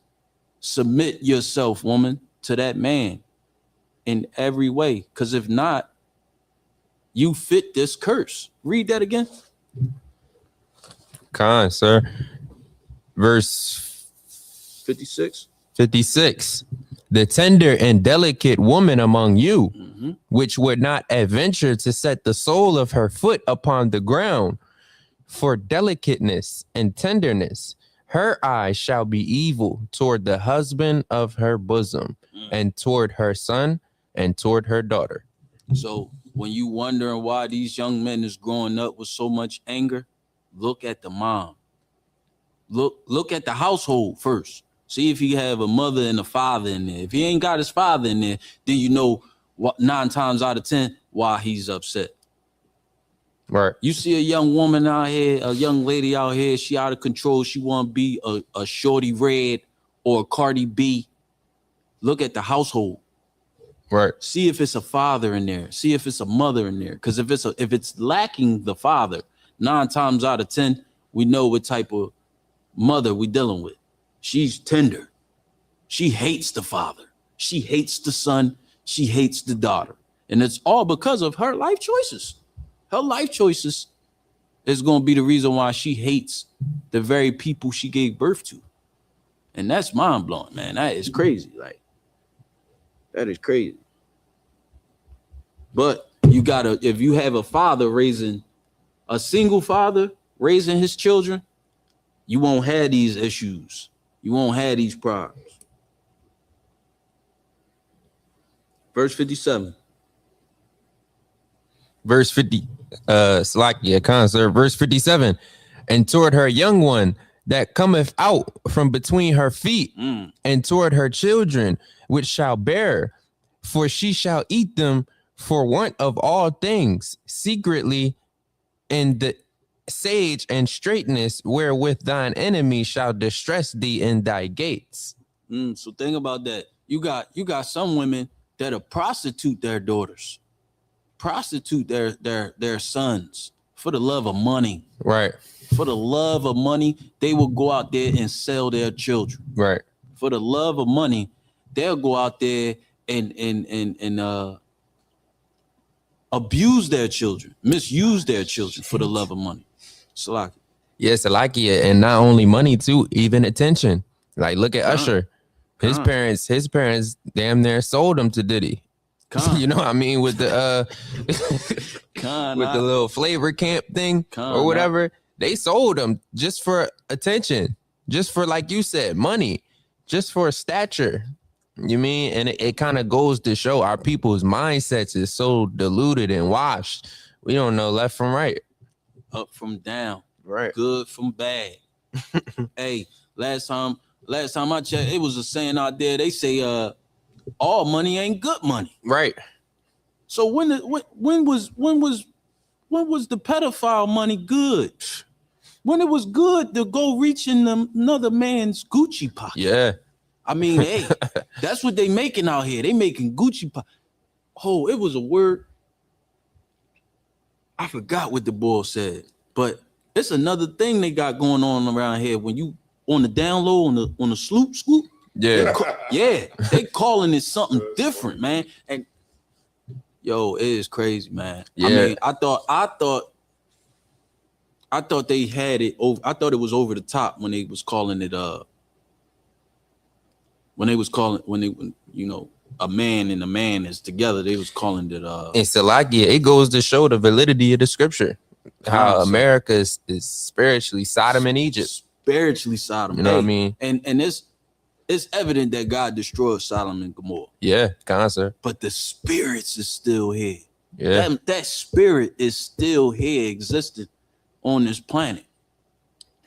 submit yourself, woman, to that man in every way. Because if not, you fit this curse. Read that again. Khan, sir. Verse 56. The tender and delicate woman among you, which would not adventure to set the sole of her foot upon the ground for delicateness and tenderness, her eye shall be evil toward the husband of her bosom, and toward her son, and toward her daughter. So when you wondering why these young men is growing up with so much anger, look at the mom. Look at the household first. See if he have a mother and a father in there. If he ain't got his father in there, then you know what 9 times out of 10 why he's upset. Right. You see a young woman out here, a young lady out here, she out of control. She want to be a Shorty Red or a Cardi B. Look at the household. Right. See if it's a father in there. See if it's a mother in there. Because if it's lacking the father, 9 times out of 10, we know what type of mother we dealing with. She's tender. She hates the father. She hates the son. She hates the daughter. And it's all because of her life choices. Her life choices is going to be the reason why she hates the very people she gave birth to. And that's mind-blowing, man. That is crazy. Like, that is crazy. But you gotta, if you have a father raising, a single father raising his children, you won't have these issues. You won't have these problems. Verse 57. Verse 50, Salakia, concert, verse 57. And toward her young one that cometh out from between her feet, and toward her children which shall bear, for she shall eat them for want of all things, secretly in the sage and straightness wherewith thine enemy shall distress thee in thy gates. So think about that. You got some women that'll prostitute their daughters, prostitute their sons for the love of money. Right. For the love of money, they will go out there and sell their children. Right. For the love of money, they'll go out there and abuse their children, misuse their children for the love of money. Salakia. Yes, Salakia, and not only money too, even attention. Like, look at Usher. His parents damn near sold him to Diddy. You know what I mean? With the with the little flavor camp thing or whatever. They sold him just for attention, just for, like you said, money, just for stature. You mean? And it kind of goes to show our people's mindsets is so diluted and washed. We don't know left from right. Up from down. Right. Good from bad. Hey, last time I checked, it was a saying out there. They say all money ain't good money. Right. So when was the pedophile money good? When it was good to go reach in another man's Gucci pocket. Yeah. I mean, hey, that's what they making out here. They making Gucci pocket. Oh, it was a word. I forgot what the boy said, but it's another thing they got going on around here. When you on the down low, on the scoop, yeah, they calling it something different, man. And yo, it is crazy, man. Yeah. I mean, I thought they had it over. I thought it was over the top when they was calling it when you know, a man and a man is together, they was calling it and Salakia, it goes to show the validity of the scripture. How America is spiritually Sodom and Egypt. Spiritually Sodom. You know what I mean? And it's evident that God destroyed Sodom and Gomorrah. Yeah, concert. But the spirits is still here. Yeah. That spirit is still here, existing on this planet.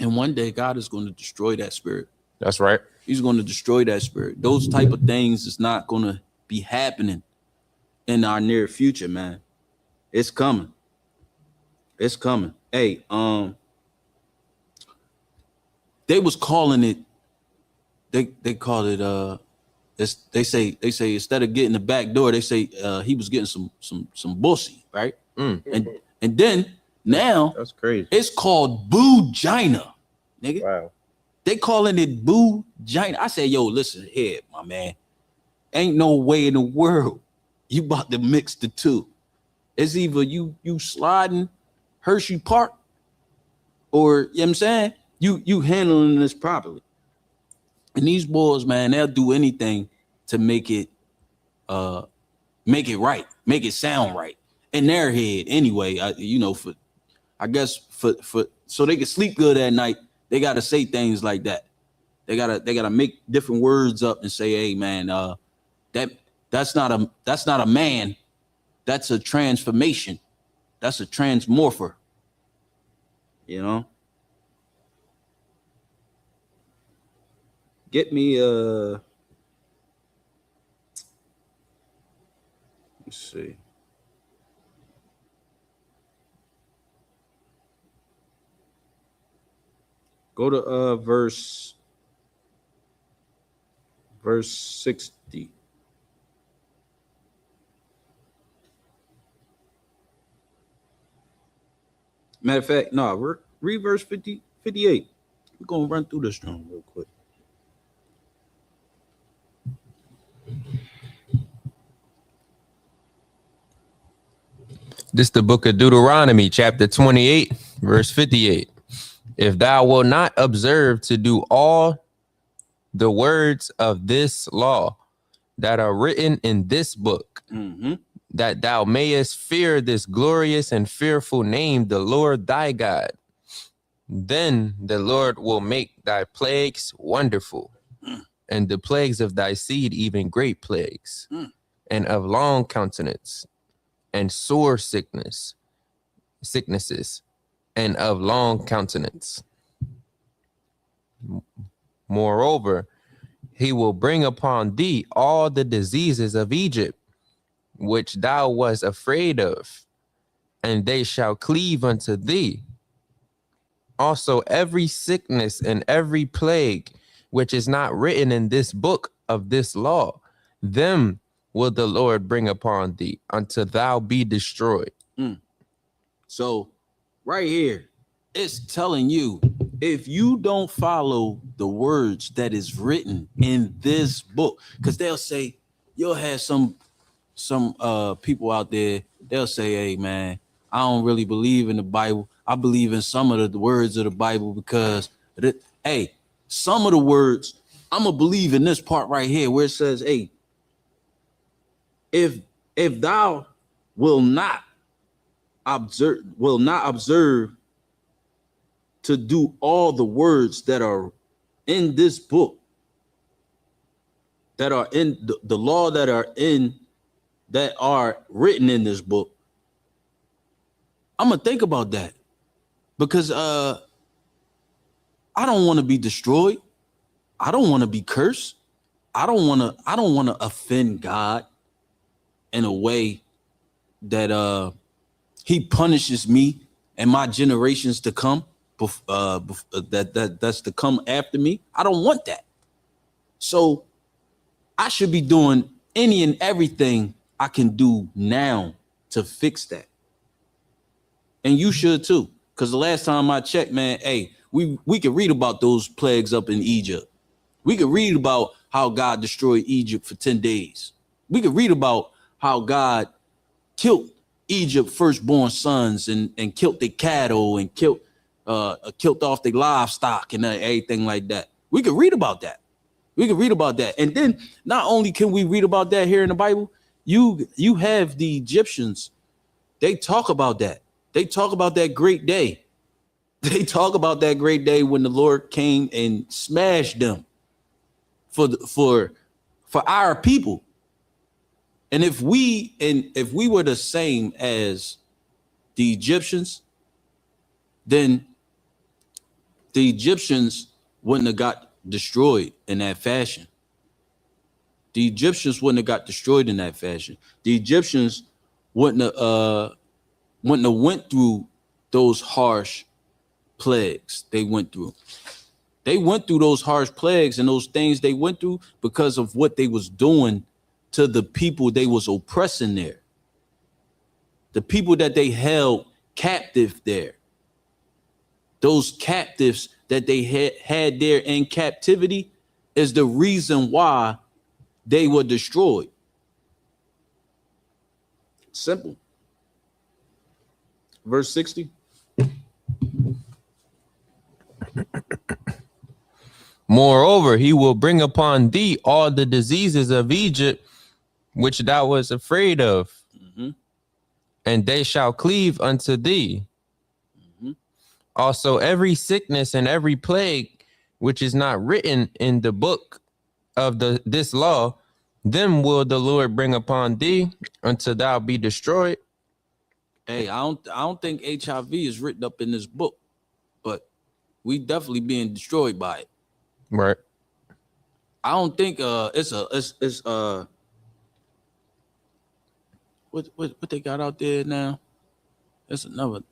And one day God is going to destroy that spirit. That's right. He's going to destroy that spirit. Those type of things is not going to be happening in our near future, man. It's coming. It's coming. Hey, they was calling it. They call it. They say instead of getting the back door, they say he was getting some bussy, right? And then now that's crazy. It's called Boo-gina, nigga. Wow. They calling it Boo-gina. I say, yo, listen here, my man. Ain't no way in the world you about to mix the two. It's either you sliding Hershey Park, or you know what I'm saying, you handling this properly. And these boys, man, they'll do anything to make it right, make it sound right in their head. Anyway, I guess for so they can sleep good at night, they gotta say things like that. They gotta make different words up and say, hey man, that's not a man, that's a transformation, that's a transmorpher. Get me let's see. Go to verse 60. Matter of fact, no, read verse 58. We're gonna run through this one real quick. This is the book of Deuteronomy, chapter 28, verse 58. If thou wilt not observe to do all the words of this law that are written in this book, that thou mayest fear this glorious and fearful name, the Lord thy God, then the Lord will make thy plagues wonderful, and the plagues of thy seed even great plagues, and of long countenance, and sore sicknesses, and of long countenance. Moreover, he will bring upon thee all the diseases of Egypt, which thou wast afraid of, and they shall cleave unto thee. Also, every sickness and every plague, which is not written in this book of this law, them will the Lord bring upon thee until thou be destroyed. So right here, it's telling you, if you don't follow the words that is written in this book, because they'll say, you'll have some people out there, they'll say, hey man, I don't really believe in the Bible. I believe in some of the words of the Bible because hey, some of the words, I'm gonna believe in this part right here where it says, hey, if thou will not observe to do all the words that are in this book, that are in the law, that are written in this book, I'm gonna think about that, because I don't want to be destroyed. I don't want to be cursed. I don't want to offend God in a way that he punishes me and my generations to come, that's to come after me. I don't want that. So I should be doing any and everything I can do now to fix that. And you should too. Because the last time I checked, man, hey, we could read about those plagues up in Egypt. We could read about how God destroyed Egypt for 10 days. We could read about how God killed Egypt firstborn sons and killed their cattle and killed off their livestock and everything like that. We could read about that. We could read about that. And then not only can we read about that here in the Bible, you have the Egyptians. They talk about that. They talk about that great day. They talk about that great day when the Lord came and smashed them for our people. And if we were the same as the Egyptians, then the Egyptians wouldn't have got destroyed in that fashion. The Egyptians wouldn't have got destroyed in that fashion. The Egyptians wouldn't have went through those harsh plagues they went through. They went through those harsh plagues and those things they went through because of what they was doing to the people they was oppressing there. The people that they held captive there. Those captives that they had there in captivity is the reason why they were destroyed. Simple. Verse 60. Moreover, he will bring upon thee all the diseases of Egypt, which thou wast afraid of, and they shall cleave unto thee. Also, every sickness and every plague, which is not written in the book of this law, them will the Lord bring upon thee until thou be destroyed. Hey, I don't think HIV is written up in this book, but we definitely being destroyed by it. Right. I don't think it's what they got out there now. It's another.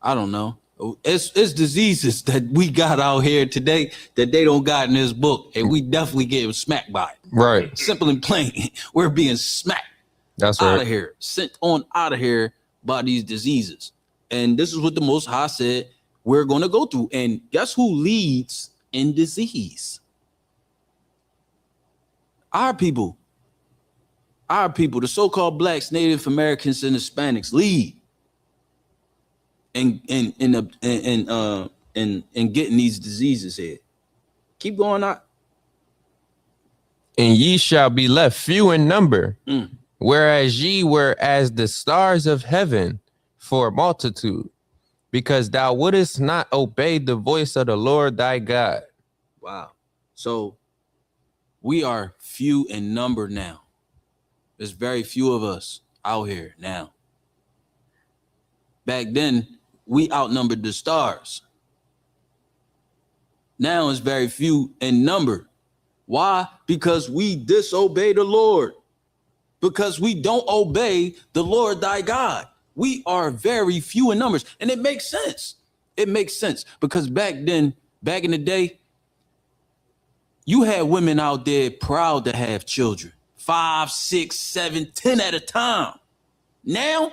I don't know. It's diseases that we got out here today that they don't got in this book, and we definitely getting smacked by it. Right. Simple and plain, we're being smacked. That's out right. of here, sent on out of here by these diseases. And this is what the Most High said we're going to go through. And guess who leads in disease? Our people, the so-called blacks, Native Americans, and Hispanics lead in getting these diseases here. Keep going out. And ye shall be left few in number, whereas ye were as the stars of heaven for multitude, because thou wouldest not obey the voice of the Lord thy God. Wow. So we are few in number now. There's very few of us out here now. Back then, we outnumbered the stars. Now it's very few in number. Why? Because we disobey the Lord. Because we don't obey the Lord thy God. We are very few in numbers. And it makes sense. It makes sense. Because back in the day, you had women out there proud to have children. 5, 6, 7, 10 at a time. Now,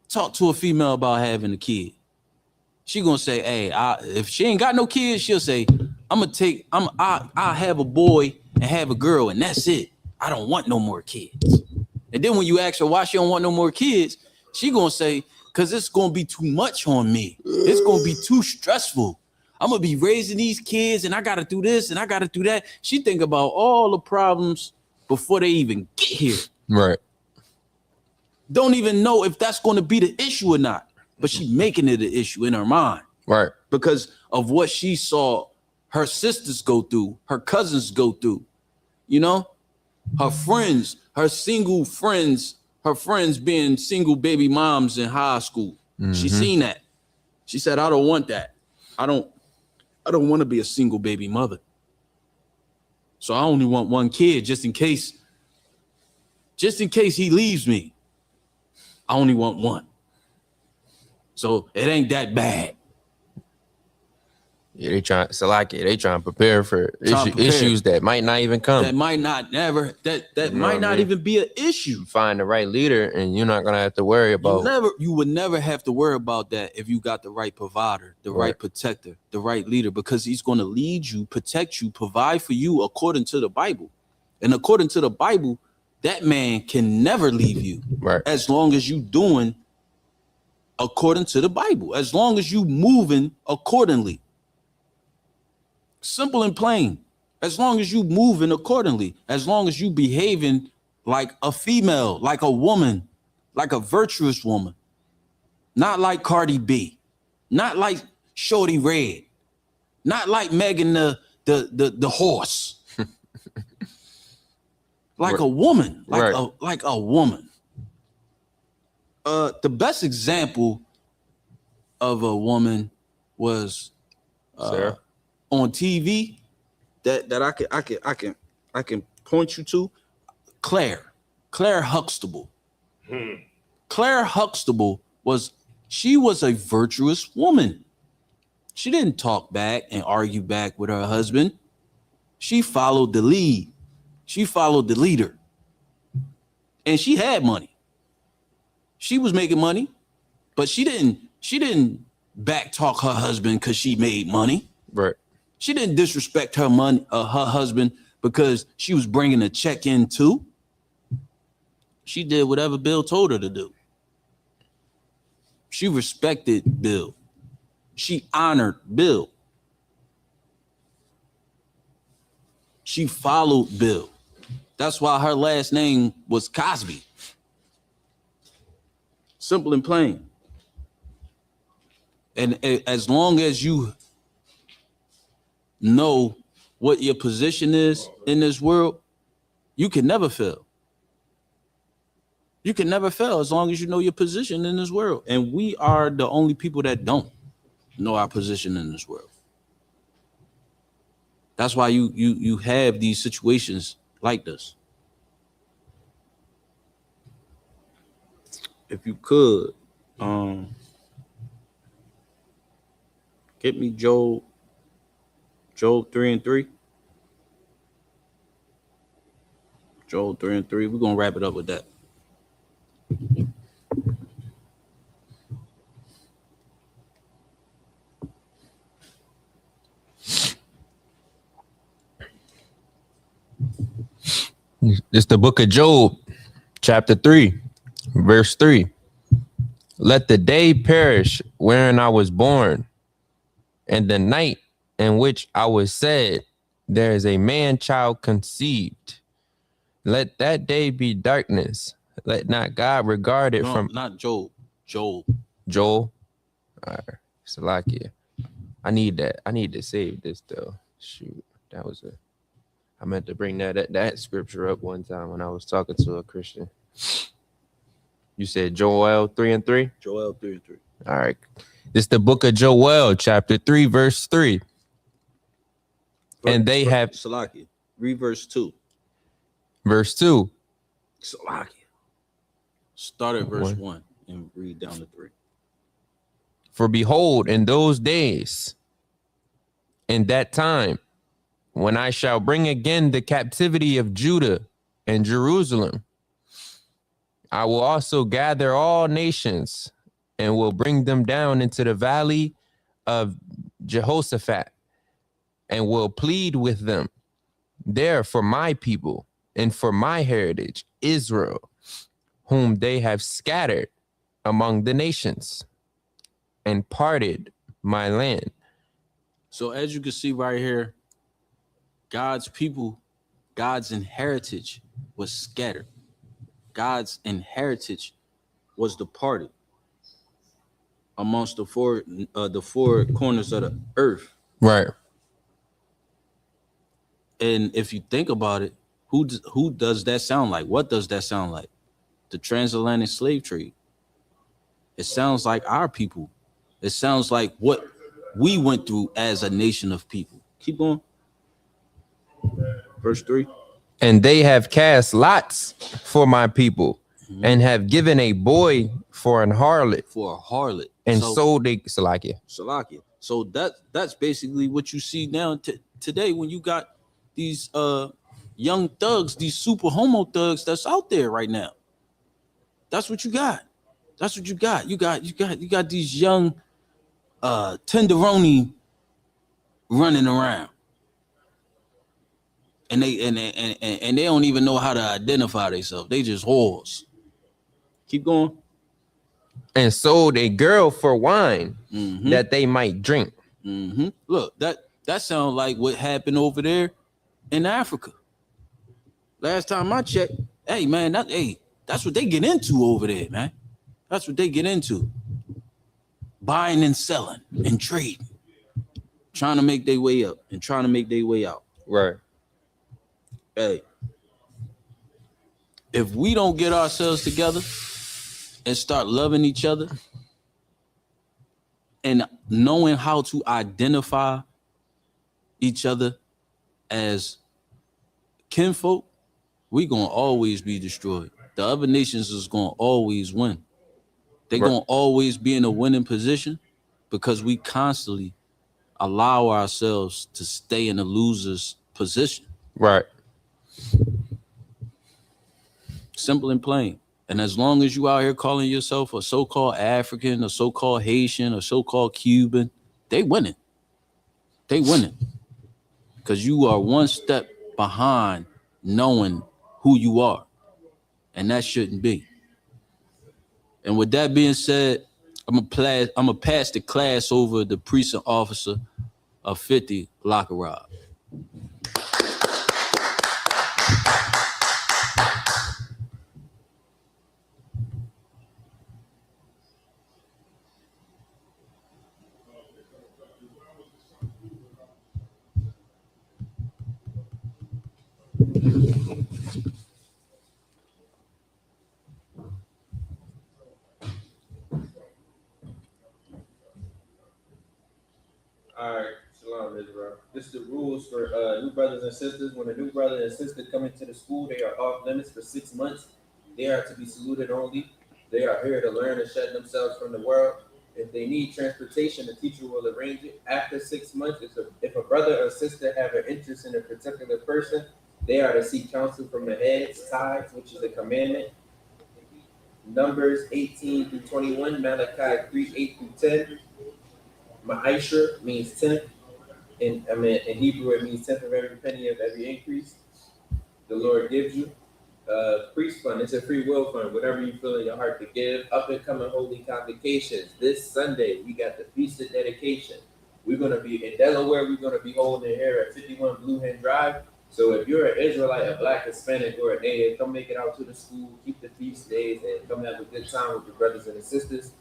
talk to a female about having a kid. She gonna say, hey, if she ain't got no kids, she'll say, I'll have a boy and have a girl, and that's it. I don't want no more kids. And then when you ask her why she don't want no more kids, she gonna say, because it's gonna be too much on me. It's gonna be too stressful. I'm gonna be raising these kids, and I gotta do this, and I gotta do that. She think about all the problems before they even get here. Right. Don't even know if that's gonna be the issue or not. But she making it an issue in her mind. Right. Because of what she saw her sisters go through, her cousins go through, you know, her friends, her friends being single baby moms in high school. She seen that. She said, I don't want that. I don't want to be a single baby mother. So I only want one kid just in case he leaves me. I only want one. So it ain't that bad. Yeah, they trying to prepare for issues that might not even come. That might not even be an issue. You find the right leader, and you're not gonna have to worry about. You would never have to worry about that if you got the right provider, the right protector, the right leader, because he's going to lead you, protect you, provide for you according to the Bible. And according to the Bible, that man can never leave you, as long as you doing according to the Bible, as long as you moving accordingly. Simple and plain. As long as you moving accordingly, as long as you behaving like a female, like a woman, like a virtuous woman, not like Cardi B, not like Shorty Red, not like Megan the horse, like a woman, like a woman. The best example of a woman was on TV that I can point you to. Claire Huxtable. Claire Huxtable was a virtuous woman. She didn't talk back and argue back with her husband. She followed the lead. She followed the leader. And she had money. She was making money, but she didn't back talk her husband because she made money. Right. She didn't disrespect her husband because she was bringing a check in too. She did whatever Bill told her to do. She respected Bill. She honored Bill. She followed Bill. That's why her last name was Cosby. Simple and plain. And as long as you know what your position is in this world, you can never fail. You can never fail as long as you know your position in this world. And we are the only people that don't know our position in this world. That's why you have these situations like this. If you could, get me Job 3:3. Job 3:3. We're gonna wrap it up with that. It's the book of Job, chapter 3, verse 3. Let the day perish wherein I was born, and the night in which I was said, there is a man child conceived. Let that day be darkness. Let not God regard it from not Job. Joel. Joel. All right. Salakia. I need that. I need to save this though. Shoot. That was I meant to bring that scripture up one time when I was talking to a Christian. You said Joel 3:3? Joel 3:3. All right. This is the book of Joel, chapter 3, verse 3. And they have Salakia. Read verse 2. Verse 2. Salakia. Start at verse 1 and read down to 3. For behold, in those days, in that time, when I shall bring again the captivity of Judah and Jerusalem, I will also gather all nations and will bring them down into the valley of Jehoshaphat and will plead with them there for my people and for my heritage, Israel, whom they have scattered among the nations and parted my land. So as you can see right here, God's people, God's inheritance was scattered. God's inheritance was departed amongst the four corners of the earth. Right. And if you think about it, who does that sound like? What does that sound like? The transatlantic slave trade. It sounds like our people. It sounds like what we went through as a nation of people. Keep going. Verse 3. And they have cast lots for my people, and have given a boy for an harlot. For a harlot. And so they Salakia. So that's basically what you see now today when you got these young thugs, these super homo thugs that's out there right now. That's what you got. That's what you got. You got these young tenderoni running around. And they don't even know how to identify themselves. They just whores. Keep going. And sold a girl for wine that they might drink. Look, that sounds like what happened over there in Africa. Last time I checked, hey man, that's what they get into over there, man. That's what they get into. Buying and selling and trading. Trying to make their way up and trying to make their way out. Right. Hey, if we don't get ourselves together and start loving each other and knowing how to identify each other as kinfolk, we gonna always be destroyed. The other nations is gonna always win. They're gonna always be in a winning position because we constantly allow ourselves to stay in a loser's position. Right. Simple and plain. And as long as you out here calling yourself a so-called African, a so-called Haitian, a so-called Cuban, they winning. They winning. Because you are one step behind knowing who you are. And that shouldn't be. And with that being said, I'm gonna pass the class over the precinct officer of 50 Lockerod. All right, shalom, Israel. This is the rules for new brothers and sisters. When a new brother and sister come into the school, they are off limits for 6 months. They are to be saluted only. They are here to learn and shut themselves from the world. If they need transportation, the teacher will arrange it. After 6 months, if a brother or sister have an interest in a particular person, they are to seek counsel from the heads, tithes, which is a commandment. Numbers 18 through 21, Malachi 3, 8 through 10. Ma'asher means 10th. In Hebrew, it means 10th of every penny of every increase the Lord gives you. Priest fund, it's a free will fund, whatever you feel in your heart to give. Up and coming holy convocations. This Sunday, we got the Feast of Dedication. We're going to be in Delaware. We're going to be holding it here at 51 Blue Hen Drive. So if you're an Israelite, a Black, Hispanic, or a Native, come make it out to the school, keep the feast days, and come have a good time with your brothers and sisters.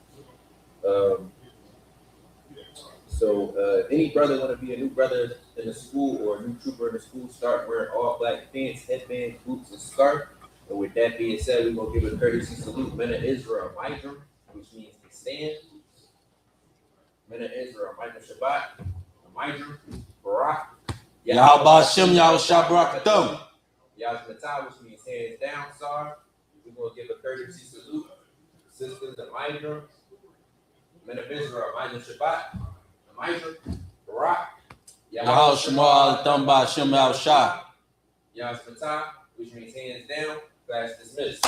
Any brother want to be a new brother in the school or a new trooper in the school, start wearing all black pants, headbands, boots, and scarf. And with that being said, we're going to give a courtesy salute. Men of Israel, Midram, which means to stand. Men of Israel, Midram Shabbat, Midram, Barak. Yahweh Shem, Yahweh Shabrak Thum. Yazmatah, which means hands down, Sar. We're going to give a courtesy salute. Sisters of Midram, Men of Israel, Midram Shabbat, Midram, Barak. Yahweh Shemal Thum Ba Shem Yahweh Shah. Yazmatah, which means hands down. Class dismissed.